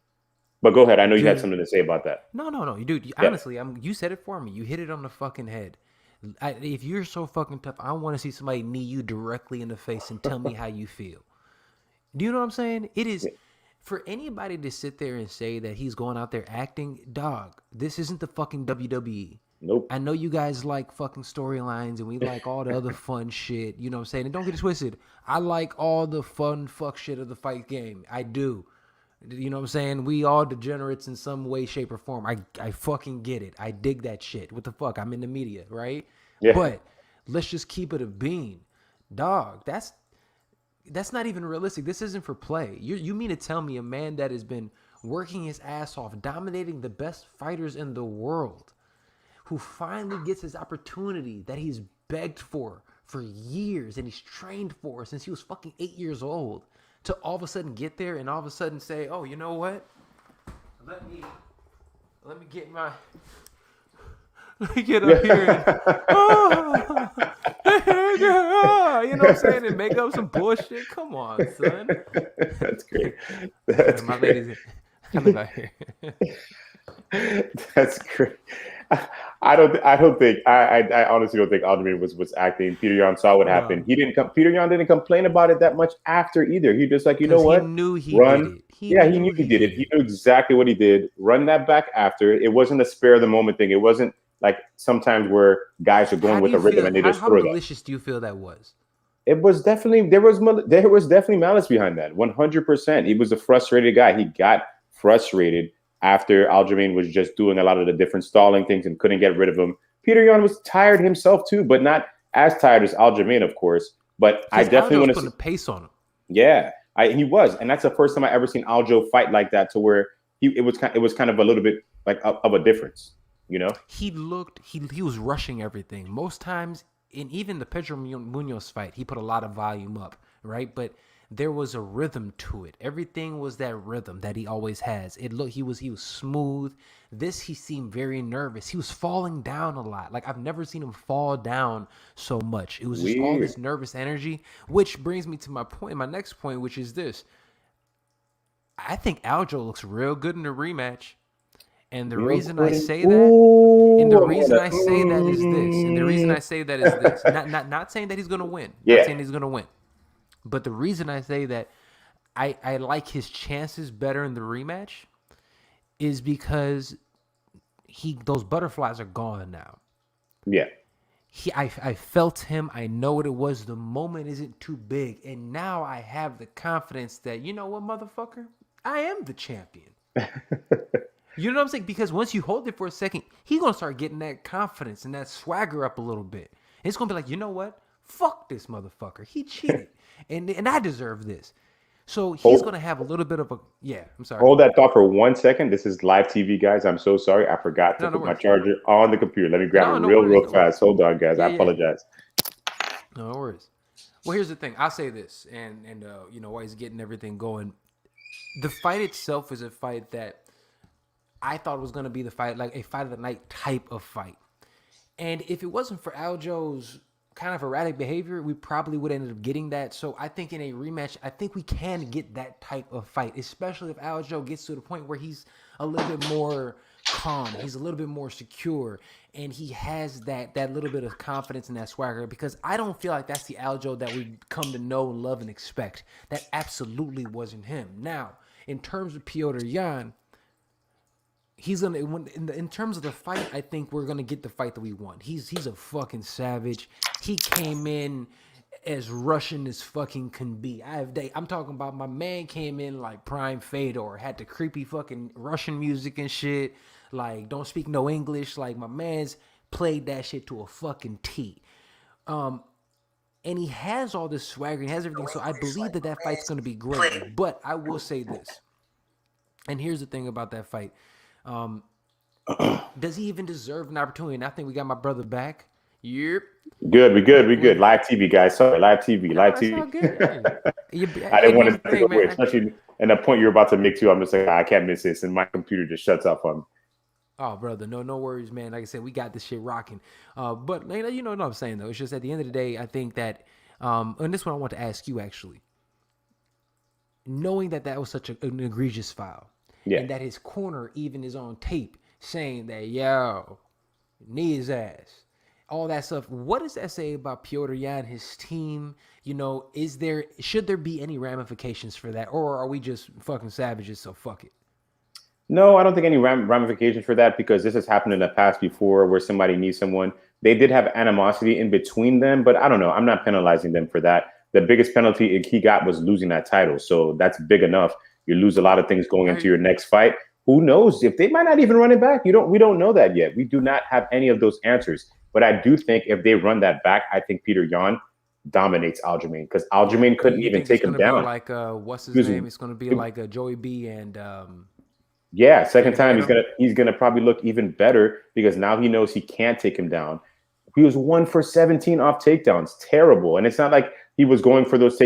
But go ahead. I know you had something to say about that. No, dude. Honestly, you said it for me. You hit it on the fucking head. If you're so fucking tough, I want to see somebody knee you directly in the face and tell me how you feel. Do you know what I'm saying? It is for anybody to sit there and say that he's going out there acting, dog. This isn't the fucking WWE. Nope. I know you guys like fucking storylines and we like all the other fun shit. You know what I'm saying? And don't get it twisted. I like all the fun fuck shit of the fight game. I do. You know what I'm saying? We all degenerates in some way, shape, or form. I fucking get it. I dig that shit. What the fuck? I'm in the media, right? Yeah. But let's just keep it a bean. Dog, that's not even realistic. This isn't for play. You mean to tell me a man that has been working his ass off, dominating the best fighters in the world, who finally gets his opportunity that he's begged for years and he's trained for since he was fucking 8 years old, to all of a sudden get there and all of a sudden say, oh, you know what? Let me get up here and, you know what I'm saying, and make up some bullshit. Come on, son. That's great. My ladies, I live out here. That's great. I honestly don't think Aljamain was acting. Peter Yan saw what happened. Peter Yan didn't complain about it that much after either. He just like, you know what? He knew he did it. He knew he did it. He knew exactly what he did. Run that back after. It wasn't a spare of the moment thing. It wasn't like sometimes where guys are going with a rhythm and they just throw it. How malicious do you feel that was? It was definitely there was definitely malice behind that. 100%. He was a frustrated guy. He got frustrated after Aljamain was just doing a lot of the different stalling things and couldn't get rid of him. Peter Yan was tired himself too, but not as tired as Aljamain, of course. But I definitely want to put a pace on him. Yeah, he was, and that's the first time I ever seen Aljo fight like that, to where it was kind of a little bit like of a difference, you know. He was rushing everything most times. In even the Pedro Munoz fight, he put a lot of volume up, right? But there was a rhythm to it. Everything was that rhythm that he always has. He was smooth. This, he seemed very nervous. He was falling down a lot. Like, I've never seen him fall down so much. It was just all this nervous energy, which brings me to my next point, which is this. I think Aljo looks real good in the rematch. And the reason I say that, and the reason I say that is this, not saying that he's going to win. Not saying he's going to win. But the reason I say that I like his chances better in the rematch is because those butterflies are gone now. Yeah. I felt him. I know what it was. The moment isn't too big. And now I have the confidence that, you know what, motherfucker? I am the champion. You know what I'm saying? Because once you hold it for a second, he's gonna start getting that confidence and that swagger up a little bit. It's gonna be like, you know what? Fuck this motherfucker. He cheated, and I deserve this. So he's gonna have a little bit of a I'm sorry. Hold that thought for 1 second. This is live TV, guys. I'm so sorry. I forgot to put my charger on the computer. Let me grab it real fast. Hold on, guys. I apologize. No worries. Well, here's the thing. I'll say this, and you know, while he's getting everything going, the fight itself is a fight that I thought was going to be the fight, like a fight of the night type of fight. And if it wasn't for Aljo's kind of erratic behavior, we probably would end up getting that. So I think in a rematch, I think we can get that type of fight, especially if Aljo gets to the point where he's a little bit more calm, he's a little bit more secure, and he has that little bit of confidence and that swagger, because I don't feel like that's the Aljo that we come to know and love and expect. That absolutely wasn't him. Now, in terms of Petr Yan, he's gonna in terms of the fight, I think we're gonna get the fight that we want. He's a fucking savage. He came in as Russian as fucking can be. I'm talking about my man came in like Prime Fedor, had the creepy fucking Russian music and shit. Like, don't speak no English. Like, my man's played that shit to a fucking T. And he has all this swagger, he has everything. So I believe that fight's gonna be great. But I will say this, and here's the thing about that fight. Does he even deserve an opportunity? And I think we got my brother back. Yep. Good. We good. Live TV, guys. Sorry, live TV. I didn't want to take away, especially and the point you're about to make too. I'm just like, I can't miss this, and my computer just shuts off on me. Oh, brother, no worries, man. Like I said, we got this shit rocking. But you know what I'm saying, though. It's just at the end of the day, I think that, and this one I want to ask you, actually. Knowing that was such an egregious foul, and that his corner even is on tape saying that, yo, knee his ass, all that stuff. What does that say about Petr Yan, his team? You know, should there be any ramifications for that, or are we just fucking savages, so fuck it? No, I don't think any ramifications for that, because this has happened in the past before where somebody needs someone. They did have animosity in between them, but I don't know. I'm not penalizing them for that. The biggest penalty he got was losing that title. So that's big enough. You lose a lot of things going into your next fight. Who knows if they might not even run it back? We don't know that yet. We do not have any of those answers. But I do think if they run that back, I think Petr Yan dominates Aljamain, because Aljamain couldn't even take him down. Like what's his name? It's going to be like Joey B and second time he's gonna probably look even better, because now he knows he can't take him down. He was 1 for 17 off takedowns, terrible. And it's not like he was going for those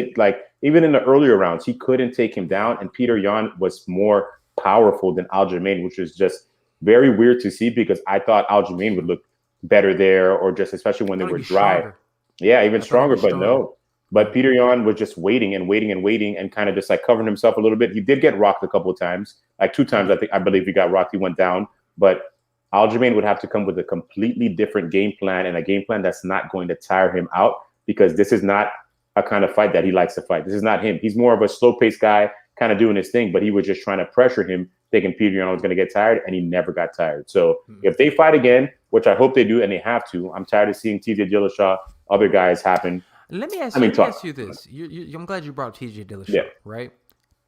even in the earlier rounds, he couldn't take him down. And Petr Yan was more powerful than Aljamain, which is just very weird to see, because I thought Aljamain would look better there, or just especially when they were dry. Stronger. Yeah, even stronger, but no. But Petr Yan was just waiting and kind of just like covering himself a little bit. He did get rocked a couple of times, like 2 times. I believe he got rocked. He went down, but Aljamain would have to come with a completely different game plan, and a game plan that's not going to tire him out, because this is not a kind of fight that he likes to fight. This is not him. He's more of a slow-paced guy, kind of doing his thing, but he was just trying to pressure him, thinking Petr Yan was going to get tired, and he never got tired. So if they fight again, which I hope they do, and they have to, I'm tired of seeing TJ Dillashaw, other guys happen. Let me ask you this. I'm glad you brought up TJ Dillashaw, right?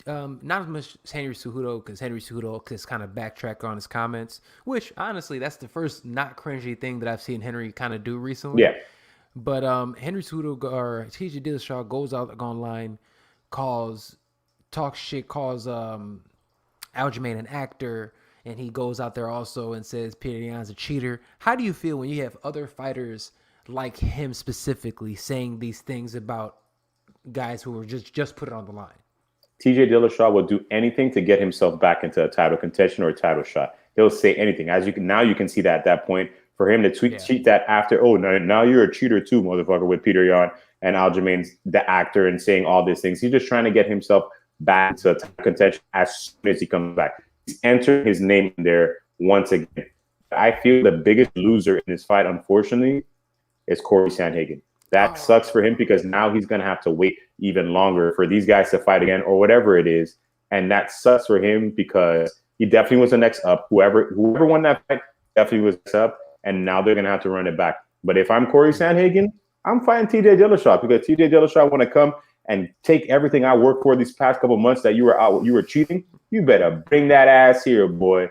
Not as much as Henry Cejudo, because Henry Cejudo just kind of backtrack on his comments, which honestly, that's the first not cringy thing that I've seen Henry kind of do recently. Yeah. But Henry Cejudo or TJ Dillashaw goes out online, talks shit, calls Aljamain an actor, and he goes out there also and says Petr Yan's a cheater. How do you feel when you have other fighters like him specifically saying these things about guys who were just put it on the line? TJ Dillashaw will do anything to get himself back into a title contention or a title shot. He'll say anything. As you can see that at that point, for him to cheat that after, now you're a cheater too, motherfucker, with Petr Yan and Aljamain's the actor and saying all these things. He's just trying to get himself back into a title contention as soon as he comes back. He's entered his name in there once again. I feel the biggest loser in this fight, unfortunately, is Corey Sandhagen. That sucks for him, because now he's going to have to wait even longer for these guys to fight again, or whatever it is. And that sucks for him, because he definitely was the next up. Whoever won that fight definitely was next up. And now they're going to have to run it back. But if I'm Corey Sandhagen, I'm fighting TJ Dillashaw, because TJ Dillashaw want to come and take everything I worked for these past couple months that you were cheating. You better bring that ass here, boy.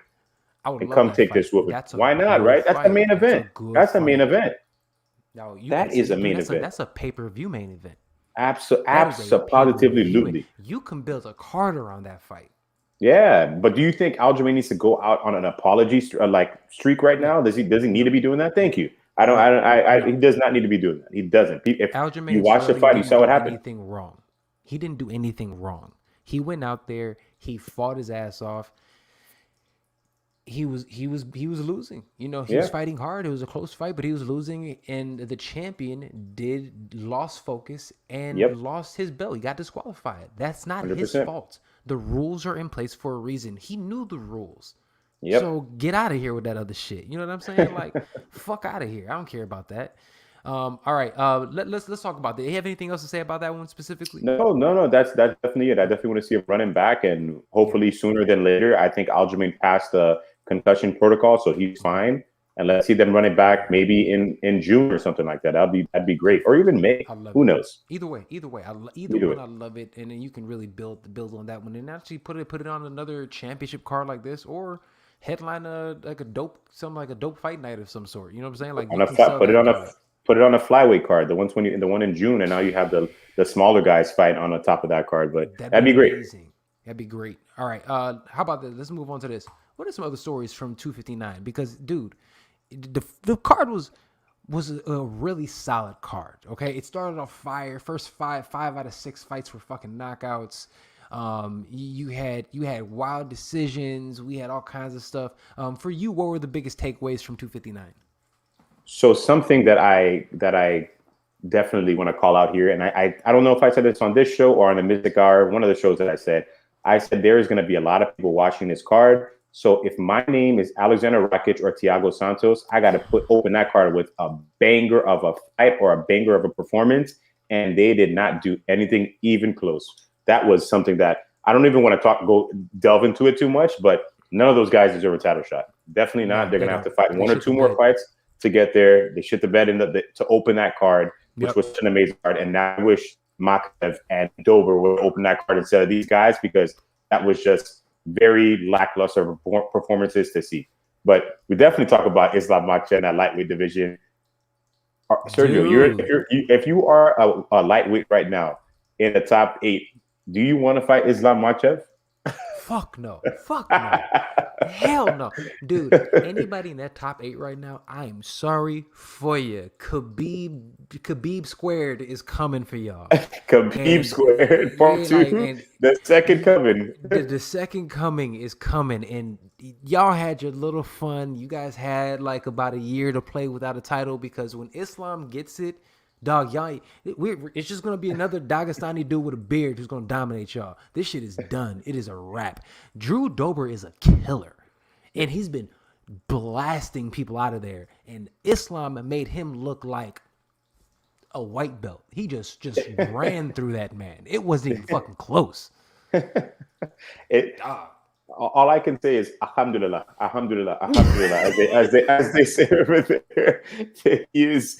I would and love come that take fight. this whooping. That's a Why not, good right? That's the fight. main That's a event. good That's the main fight. event. Now you That can is say, a main event. that's a pay-per-view main event. That is a Positively, pay-per-view. You can build a card around that fight. Yeah, but do you think Aljamain needs to go out on an apology streak right now? No. Does he need to be doing that? Thank you. No. He does not need to be doing that. He doesn't. If you Aljamain watch the Sterling fight, you didn't saw what do happened. anything wrong. He didn't do anything wrong. He went out there. He fought his ass off. He was losing. You know, he was fighting hard. It was a close fight, but he was losing, and the champion lost focus and lost his belt. He got disqualified. That's not 100%. his fault. The rules are in place for a reason. He knew the rules. Yep. So get out of here with that other shit. You know what I'm saying? Like, fuck out of here. I don't care about that. All right. Let's talk about that. Do you have anything else to say about that one specifically? No. That's definitely it. I definitely want to see him running back, and hopefully sooner than later. I think Aljamain passed the concussion protocol, so he's fine. And let's see them running back maybe in June or something like that. That'd be great, or even May. Who knows? Either way, I love it, and then you can really build on that one, and actually put it on another championship card like this, or headline a dope fight night of some sort. You know what I'm saying? Like put it on a flyweight card, the one in June, and now you have the smaller guys fight on the top of that card. But that'd be great. Amazing. That'd be great. All right. How about this? Let's move on to this. What are some other stories from 259? Because, dude, the card was a really solid card. Okay, it started off fire. First five out of 6 fights were fucking knockouts. You had wild decisions. We had all kinds of stuff. For you, what were the biggest takeaways from 259? So something that I definitely want to call out here, and I don't know if I said this on this show or on the Mystic Hour, one of the shows that I said there is going to be a lot of people watching this card. So if my name is Alexander Rakic or Thiago Santos, I got to open that card with a banger of a fight or a banger of a performance, and they did not do anything even close. That was something that I don't even want to delve into it too much, but none of those guys deserve a title shot. Definitely not. They're going to have to fight one or two more fights to get there. They shit the bed to open that card, which was an amazing card. And now I wish Makachev and Dober would open that card instead of these guys, because that was just very lackluster performances to see. But we definitely talk about Islam Makhachev in that lightweight division. Sergio, if you are a lightweight right now in the top 8, do you want to fight Islam Makhachev? Fuck no. Hell no. Dude, anybody in that top 8 right now, I am sorry for you. Khabib squared is coming for y'all. Khabib squared, part 2. The second coming. The second coming is coming. And y'all had your little fun. You guys had like about a year to play without a title, because when Islam gets it, dog, y'all, it's just going to be another Dagestani dude with a beard who's going to dominate y'all. This shit is done. It is a wrap. Drew Dober is a killer, and he's been blasting people out of there. And Islam made him look like a white belt. He just ran through that man. It wasn't even fucking close. All I can say is Alhamdulillah, as they say over there. He is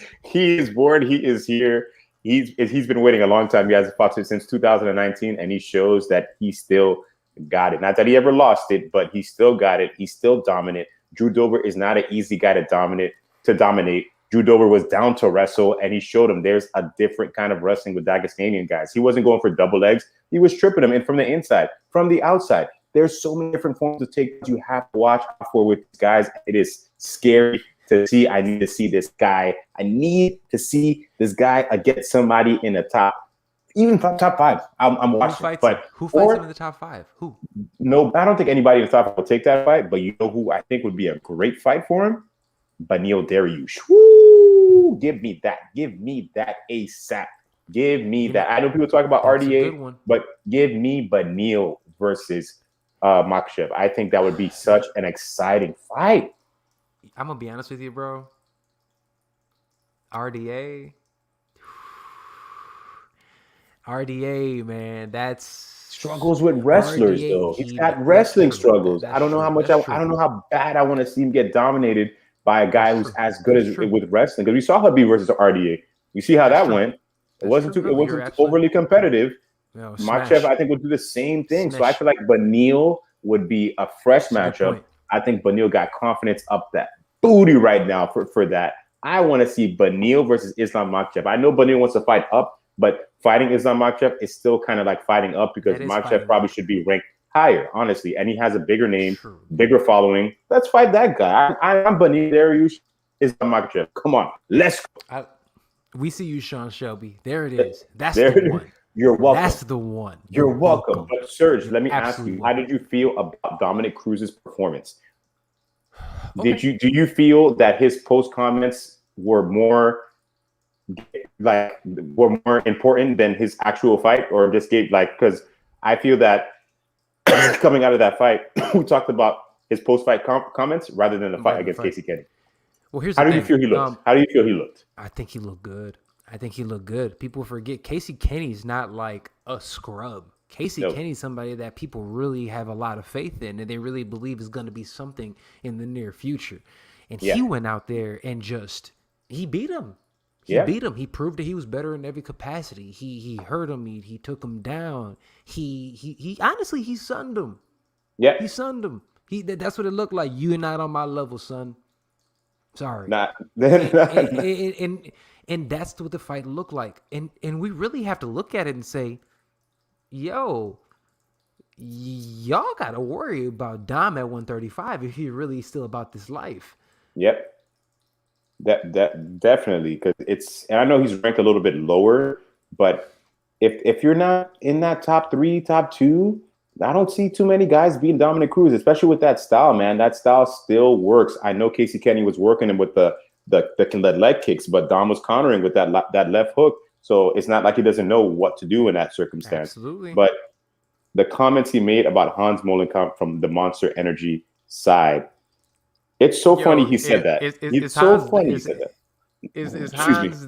born. He is here. He's been waiting a long time. He has fought since 2019, and he shows that he still got it. Not that he ever lost it, but he still got it. He's still dominant. Drew Dober is not an easy guy to dominate. Drew Dober was down to wrestle, and he showed him there's a different kind of wrestling with Dagestanian guys. He wasn't going for double legs. He was tripping them in from the inside, from the outside. There's so many different forms to take. You have to watch out for with these guys. It is scary to see. I need to see this guy. Against somebody in the top, even top 5. I'm watching. Who fights him in the top 5? Who? No, I don't think anybody in the top 5 will take that fight. But you know who I think would be a great fight for him? Beneil Dariush. Woo! Give me that ASAP. Give me that. I know people talk about RDA, but give me Beneil versus Makhachev. I think that would be such an exciting fight. I'm gonna be honest with you, bro. RDA, man, that's struggles with wrestlers RDA, though. He's got wrestling struggles. I don't know how much. I don't know how bad I want to see him get dominated by a guy who's as good as with wrestling. Because we saw Habib versus RDA. You see how that went. It wasn't overly competitive. Makhachev, I think, would do the same thing. So I feel like Beneil would be a fresh matchup. I think Beneil got confidence up that booty right now for that. I want to see Beneil versus Islam Makhachev. I know Beneil wants to fight up, but fighting Islam Makhachev is still kind of like fighting up because Makhachev probably should be ranked higher, honestly. And he has a bigger name, bigger following. Let's fight that guy. I'm Beneil Dariush, Islam Makhachev. Come on, let's go. We see you, Sean Shelby. There it is. That's the one. You're welcome. That's the one. You're welcome. But Serge, let me ask you, how did you feel about Dominic Cruz's performance? Okay. Do you feel that his post comments were more important than his actual fight, or just gave because I feel that coming out of that fight, we talked about his post fight comments rather than the fight against Casey Kenny. Well, here's how do you feel he looked? How do you feel he looked? I think he looked good. People forget Casey Kenny's not like a scrub. Casey Kenny's somebody that people really have a lot of faith in, and they really believe is going to be something in the near future. And he went out there and he beat him. He beat him. He proved that he was better in every capacity. He hurt him. He took him down. He honestly, he sunned him. Yeah, he sunned him. That's what it looked like. You're not on my level, son. Sorry. Not. And that's what the fight looked like. And we really have to look at it and say, yo, y'all got to worry about Dom at 135 if you're really still about this life. Yep. That definitely, because and I know he's ranked a little bit lower, but if you're not in that top 3, top 2, I don't see too many guys beating Dominic Cruz, especially with that style, man. That style still works. I know Casey Kenny was working him with the leg kicks, but Dom was countering with that left hook. So it's not like he doesn't know what to do in that circumstance. Absolutely. But the comments he made about Hans Molenkamp from the Monster Energy side, it's so funny he said that. It's so funny he said that. Is Hans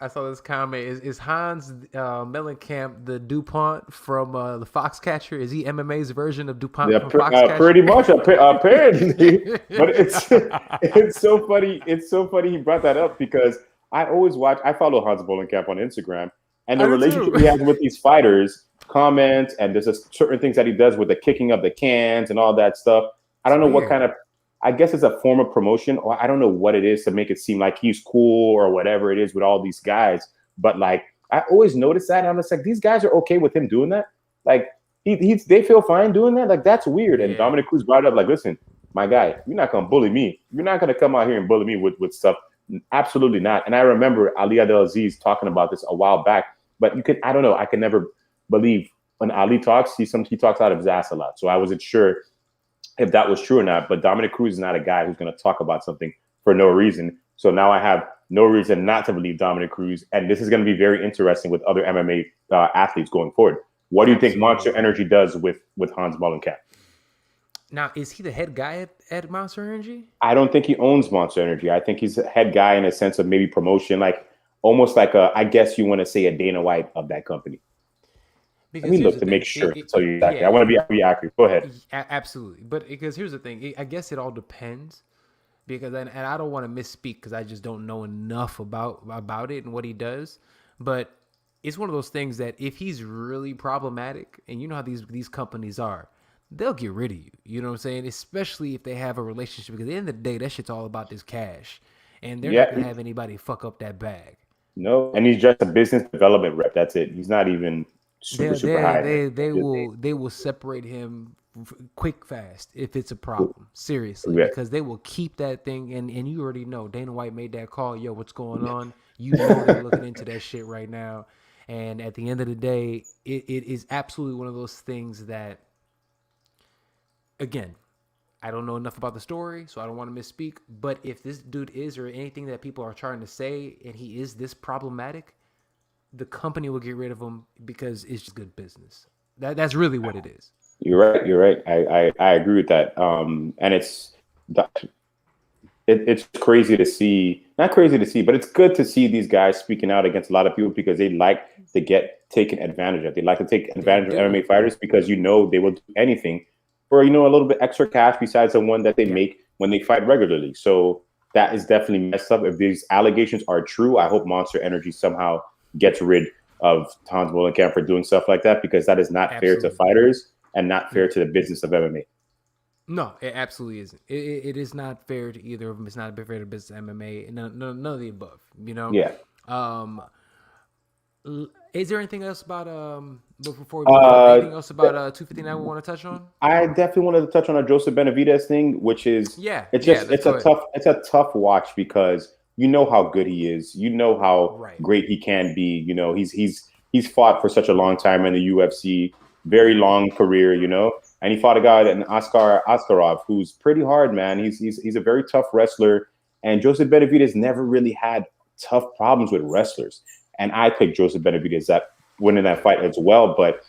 I saw this comment. Is Hans Mellencamp the DuPont from the Foxcatcher? Is he MMA's version of DuPont from Foxcatcher? Pretty much, apparently. But it's so funny. It's so funny he brought that up because I follow Hans Mellencamp on Instagram, and the relationship he has with these fighters, comments, and there's certain things that he does with the kicking of the cans and all that stuff. I don't know what kind of. I guess it's a form of promotion, or I don't know what it is to make it seem like he's cool or whatever it is with all these guys. But like, I always notice that, and I'm just like, these guys are okay with him doing that. Like, they feel fine doing that. Like, that's weird. And Dominic Cruz brought it up, like, listen, my guy, you're not gonna bully me. You're not gonna come out here and bully me with stuff. Absolutely not. And I remember Ali Abdelaziz talking about this a while back. But I don't know. I can never believe when Ali talks. He talks out of his ass a lot. So I wasn't sure if that was true or not. But Dominic Cruz is not a guy who's going to talk about something for no reason. So now I have no reason not to believe Dominic Cruz. And this is going to be very interesting with other MMA athletes going forward. What do you think Monster Energy does with Hans Molenkamp? Now, is he the head guy at Monster Energy? I don't think he owns Monster Energy. I think he's a head guy in a sense of maybe promotion, like almost like I guess you want to say a Dana White of that company. Let me look to make sure. Tell you exactly. I want to be accurate. Go ahead. Absolutely, but because here's the thing. I guess it all depends. Because and I don't want to misspeak because I just don't know enough about it and what he does. But it's one of those things that if he's really problematic, and you know how these companies are, they'll get rid of you. You know what I'm saying? Especially if they have a relationship. Because at the end of the day, that shit's all about this cash, and they're not gonna have anybody fuck up that bag. No, and he's just a business development rep. That's it. He's not even super high. They will separate him quick, fast if it's a problem. Seriously, because they will keep that thing. And you already know Dana White made that call. Yo, what's going on? You know they're looking into that shit right now. And at the end of the day, it is absolutely one of those things that, again, I don't know enough about the story, so I don't want to misspeak. But if this dude is, or anything that people are trying to say, and he is this problematic, the company will get rid of him because it's just good business. That's really what it is. You're right. I agree with that. And it's crazy to see. Not crazy to see, but it's good to see these guys speaking out against a lot of people because they like to get taken advantage of. They like to take advantage of MMA fighters because they will do anything for a little bit extra cash besides the one that they make when they fight regularly. So that is definitely messed up. If these allegations are true, I hope Monster Energy somehow gets rid of Hans Molenkamp for doing stuff like that because that is not fair to fighters and not fair to the business of MMA. No, it absolutely isn't. It is not fair to either of them. It's not fair to business MMA. None of the above. You know. Yeah. Um, is there anything else about before we move on? Anything else about 259 we want to touch on? I definitely wanted to touch on a Joseph Benavidez thing, which is Yeah, it's a tough watch because you know how good he is, you know how Right. great he can be. You know, he's fought for such a long time in the UFC, very long career. You know, and he fought a guy, an Askarov, who's pretty hard, man. He's a very tough wrestler, and Joseph Benavidez never really had tough problems with wrestlers. And I picked Joseph Benavidez that winning that fight as well, but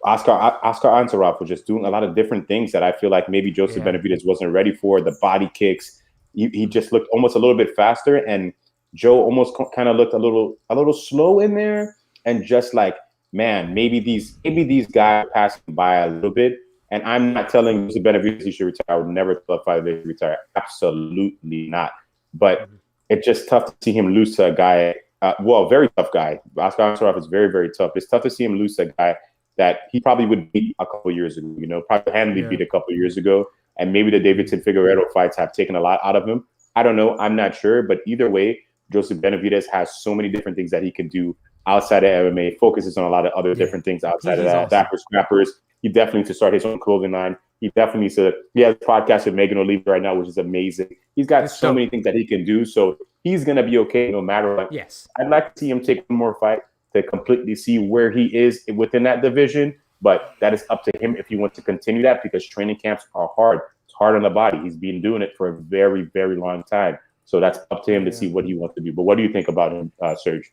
Oscar Ansarov was just doing a lot of different things that I feel like maybe Joseph Benavidez wasn't ready for. The body kicks, he just looked almost a little bit faster, and Joe almost kind of looked a little slow in there, and just like, man, maybe these guys are passing by a little bit. And I'm not telling Joseph Benavidez he should retire. I would never tell a fighter they should retire. Absolutely not. But it's just tough to see him lose to a guy. Very tough guy. Oscar Ansarov is very, very tough. It's tough to see him lose to a guy that he probably would beat a couple of years ago, you know, probably handily beat a couple of years ago. And maybe the Davidson Figueiredo fights have taken a lot out of him. I don't know. I'm not sure. But either way, Joseph Benavidez has so many different things that he can do outside of MMA, focuses on a lot of other different things outside of that. Awesome. That for scrappers, he definitely needs to start his own clothing line. He definitely needs to, he has a podcast with Megan Oliva right now, which is amazing. He's got so many things that he can do. So he's going to be okay no matter what. Yes. I'd like to see him take one more fight to completely see where he is within that division. But that is up to him if he wants to continue that, because training camps are hard. It's hard on the body. He's been doing it for a very, very long time. So that's up to him to see what he wants to do. But what do you think about him, Serge?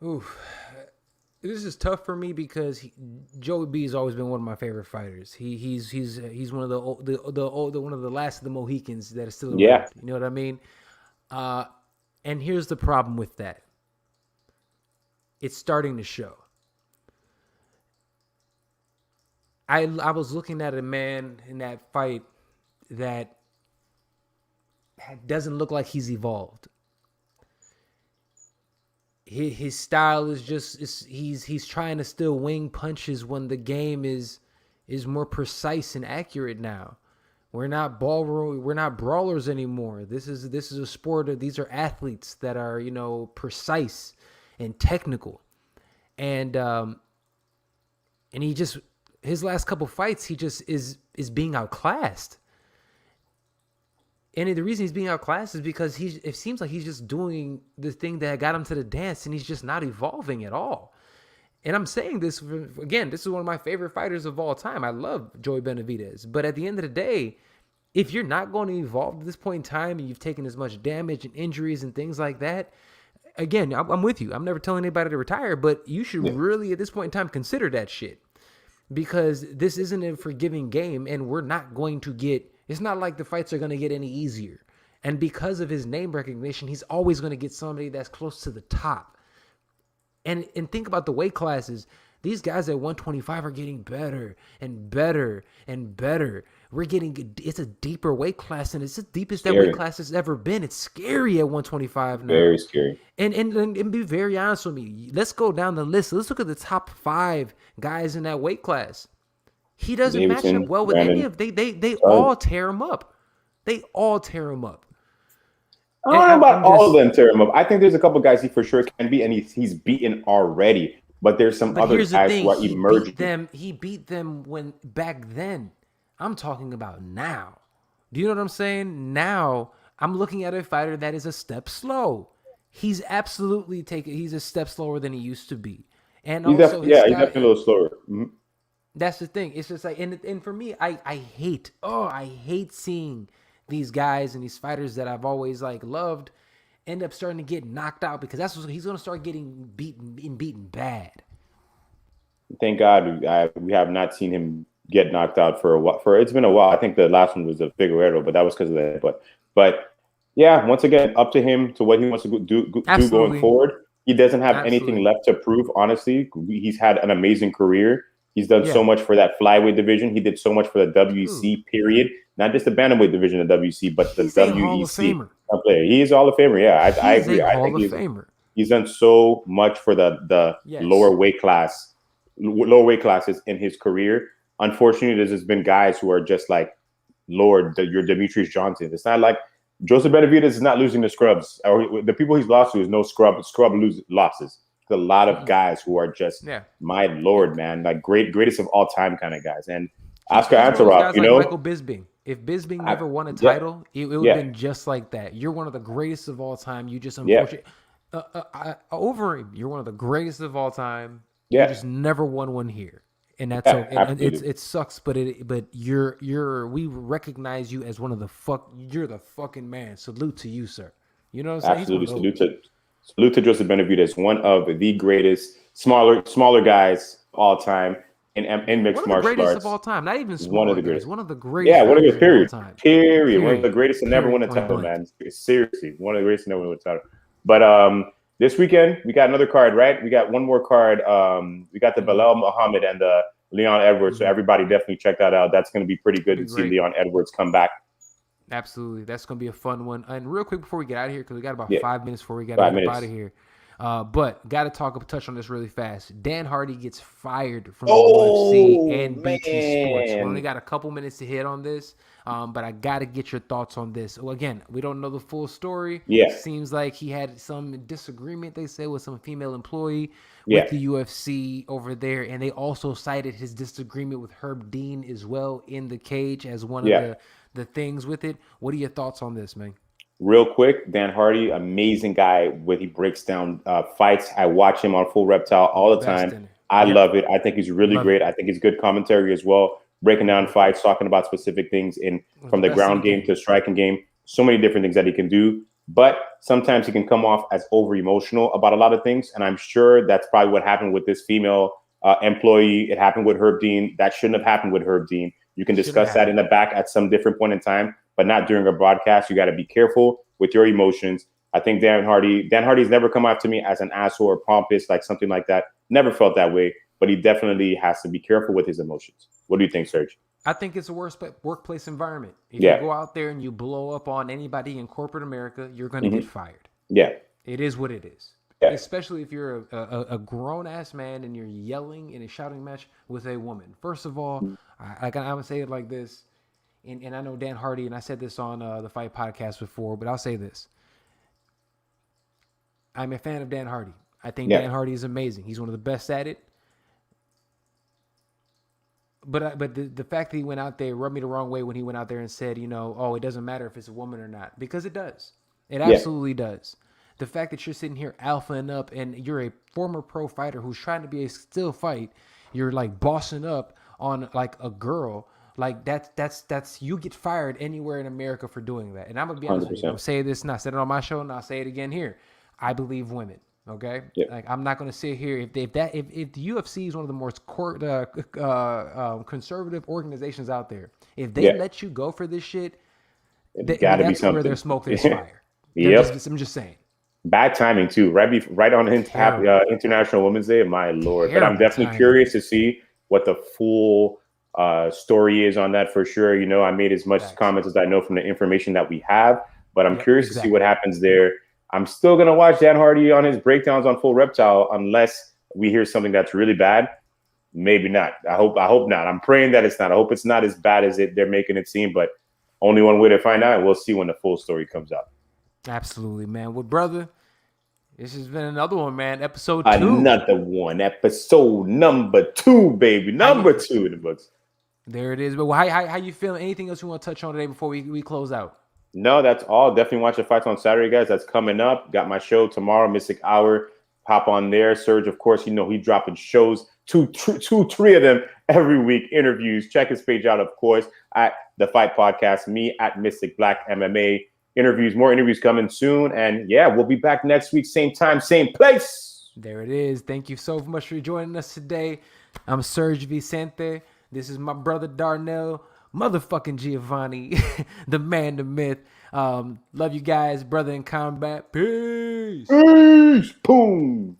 Oof. This is tough for me because Joey B has always been one of my favorite fighters. He's one of the one of the last of the Mohicans that is still alive. Yeah. You know what I mean? And here's the problem with that. It's starting to show. I was looking at a man in that fight that doesn't look like he's evolved. His style is just he's trying to still wing punches when the game is more precise and accurate now. We're not brawlers anymore. This is a sport. These are athletes that are, you know, precise and technical. And he just, his last couple fights, he just is being outclassed. And the reason he's being outclassed is because it seems like he's just doing the thing that got him to the dance, and he's just not evolving at all. And I'm saying this, again, this is one of my favorite fighters of all time. I love Joey Benavidez. But at the end of the day, if you're not going to evolve at this point in time and you've taken as much damage and injuries and things like that, again, I'm with you. I'm never telling anybody to retire, but you should really, at this point in time, consider that shit. Because this isn't a forgiving game, and we're not going to get... It's not like the fights are going to get any easier. And because of his name recognition, he's always going to get somebody that's close to the top. And think about the weight classes. These guys at 125 are getting better and better and better. It's a deeper weight class, and it's the deepest that weight class has ever been. It's scary at 125 now. Very scary. And be very honest with me. Let's go down the list. Let's look at the top 5 guys in that weight class. He doesn't match up well with any of them. They all tear him up. They all tear him up. I don't know about all of them tear him up. I think there's a couple guys he for sure can beat, and he's beaten already. But there's some other guys who are emerging. He beat them when back then. I'm talking about now. Do you know what I'm saying? Now I'm looking at a fighter that is a step slow. He's absolutely he's a step slower than he used to be. And he's also, he's definitely a little slower. Mm-hmm. That's the thing. It's just like, and for me, I hate seeing these guys and these fighters that I've always like loved end up starting to get knocked out, because that's what he's going to start getting beaten bad. Thank God we have not seen him get knocked out for a while. It's been a while. I think the last one was a Figueiredo, but that was because of that. But yeah, once again, up to him to what he wants to do going forward. He doesn't have anything left to prove. Honestly, he's had an amazing career. He's done so much for that flyweight division. He did so much for the WEC period, not just the bantamweight division of WEC, but the WEC player. He is Hall of Famer. Yeah, I agree. I think he's done so much for the lower weight classes in his career unfortunately, there's just been guys who are just like, Lord, you're Demetrius Johnson. It's not like Joseph Benavidez is not losing to scrubs, or the people he's lost to is no scrub losses. There's a lot of guys who are just, my Lord, man, like greatest of all time kind of guys. And Oscar He's one of those Antarov, guys like Michael Bisping. If Bisping never won a title, it would have been just like that. You're one of the greatest of all time. You just unfortunately over him. You're one of the greatest of all time. You just never won one here, and that's okay. And it sucks, but we recognize you as one of the You're the fucking man. Salute to you, sir. You know what I'm saying? Absolutely. Salute to Joseph Benavidez, one of the greatest smaller guys of all time in mixed martial arts. One of the greatest of all time. Not even smaller. One of the greatest. One of the greatest. Yeah, one of the all time. Period. One of the greatest to never win a title, man. Seriously, one of the greatest to never win a title. But this weekend we got another card, right? We got one more card. We got the Belal Muhammad and the Leon Edwards. So everybody definitely check that out. That's going to be pretty good to see Leon Edwards come back. Absolutely. That's going to be a fun one. And real quick before we get out of here, because we got about 5 minutes before we got to get out of here. But got to touch on this really fast. Dan Hardy gets fired from the UFC and BT Sports. We only got a couple minutes to hit on this, but I got to get your thoughts on this. Well, again, we don't know the full story. Yeah. It seems like he had some disagreement, they say, with some female employee with the UFC over there, and they also cited his disagreement with Herb Dean as well in the cage as one of the things with it. What are your thoughts on this, man? Real quick, Dan Hardy, amazing guy when he breaks down fights. I watch him on Full Reptile all the time. I love it. I think he's really great. I think he's good commentary as well, breaking down fights, talking about specific things from the ground game to striking game. So many different things that he can do. But sometimes he can come off as over emotional about a lot of things. And I'm sure that's probably what happened with this female employee. It happened with Herb Dean. That shouldn't have happened with Herb Dean. You can discuss that in the back at some different point in time, but not during a broadcast. You got to be careful with your emotions. I think Dan Hardy's never come out to me as an asshole or pompous, like something like that. Never felt that way, but he definitely has to be careful with his emotions. What do you think, Serge? I think it's a worse workplace environment. If you go out there and you blow up on anybody in corporate America, you're going to get fired. Yeah. It is what it is. Yeah. Especially if you're a grown-ass man and you're yelling in a shouting match with a woman. First of all, I would say it like this, and I know Dan Hardy, and I said this on the Fight Podcast before, but I'll say this. I'm a fan of Dan Hardy. I think Dan Hardy is amazing. He's one of the best at it. But the fact that he went out there rubbed me the wrong way when he went out there and said, it doesn't matter if it's a woman or not. Because it does. It absolutely does. The fact that you're sitting here alphaing up and you're a former pro fighter who's trying to be a still fight, you're like bossing up on like a girl, like that's you get fired anywhere in America for doing that. And I'm gonna be honest with you. I'll say this, and I said it on my show, and I'll say it again here. I believe women. Okay, like I'm not gonna sit here if the UFC is one of the most conservative organizations out there. If they let you go for this shit, gotta be something. Where there's smoke, there's fire. I'm just saying. Bad timing too, right on International Women's Day. My Lord, but I'm definitely curious to see what the full story is on that for sure. I made as much comments as I know from the information that we have, but I'm curious to see what happens there. I'm still gonna watch Dan Hardy on his breakdowns on Full Reptile unless we hear something that's really bad. Maybe not. I hope not. I'm praying that it's not. I hope it's not as bad as they're making it seem. But only one way to find out. We'll see when the full story comes out. Absolutely, man. Well, brother, this has been another one, man. Episode 2. Another one. Episode number 2, baby. Number 2 in the books. There it is. But how you feeling? Anything else you want to touch on today before we close out? No, that's all. Definitely watch the fights on Saturday, guys. That's coming up. Got my show tomorrow, Mystic Hour. Hop on there. Serge, of course, he's dropping shows, 3 of them every week. Interviews. Check his page out, of course, at the Fight Podcast. Me at Mystic Black MMA. Interviews, more interviews coming soon. And we'll be back next week, same time, same place. There it is. Thank you so much for joining us today. I'm Serge Vicente. This is my brother Darnell, motherfucking Giovanni, the man, the myth. Love you guys, brother in combat. Peace. Peace. Boom.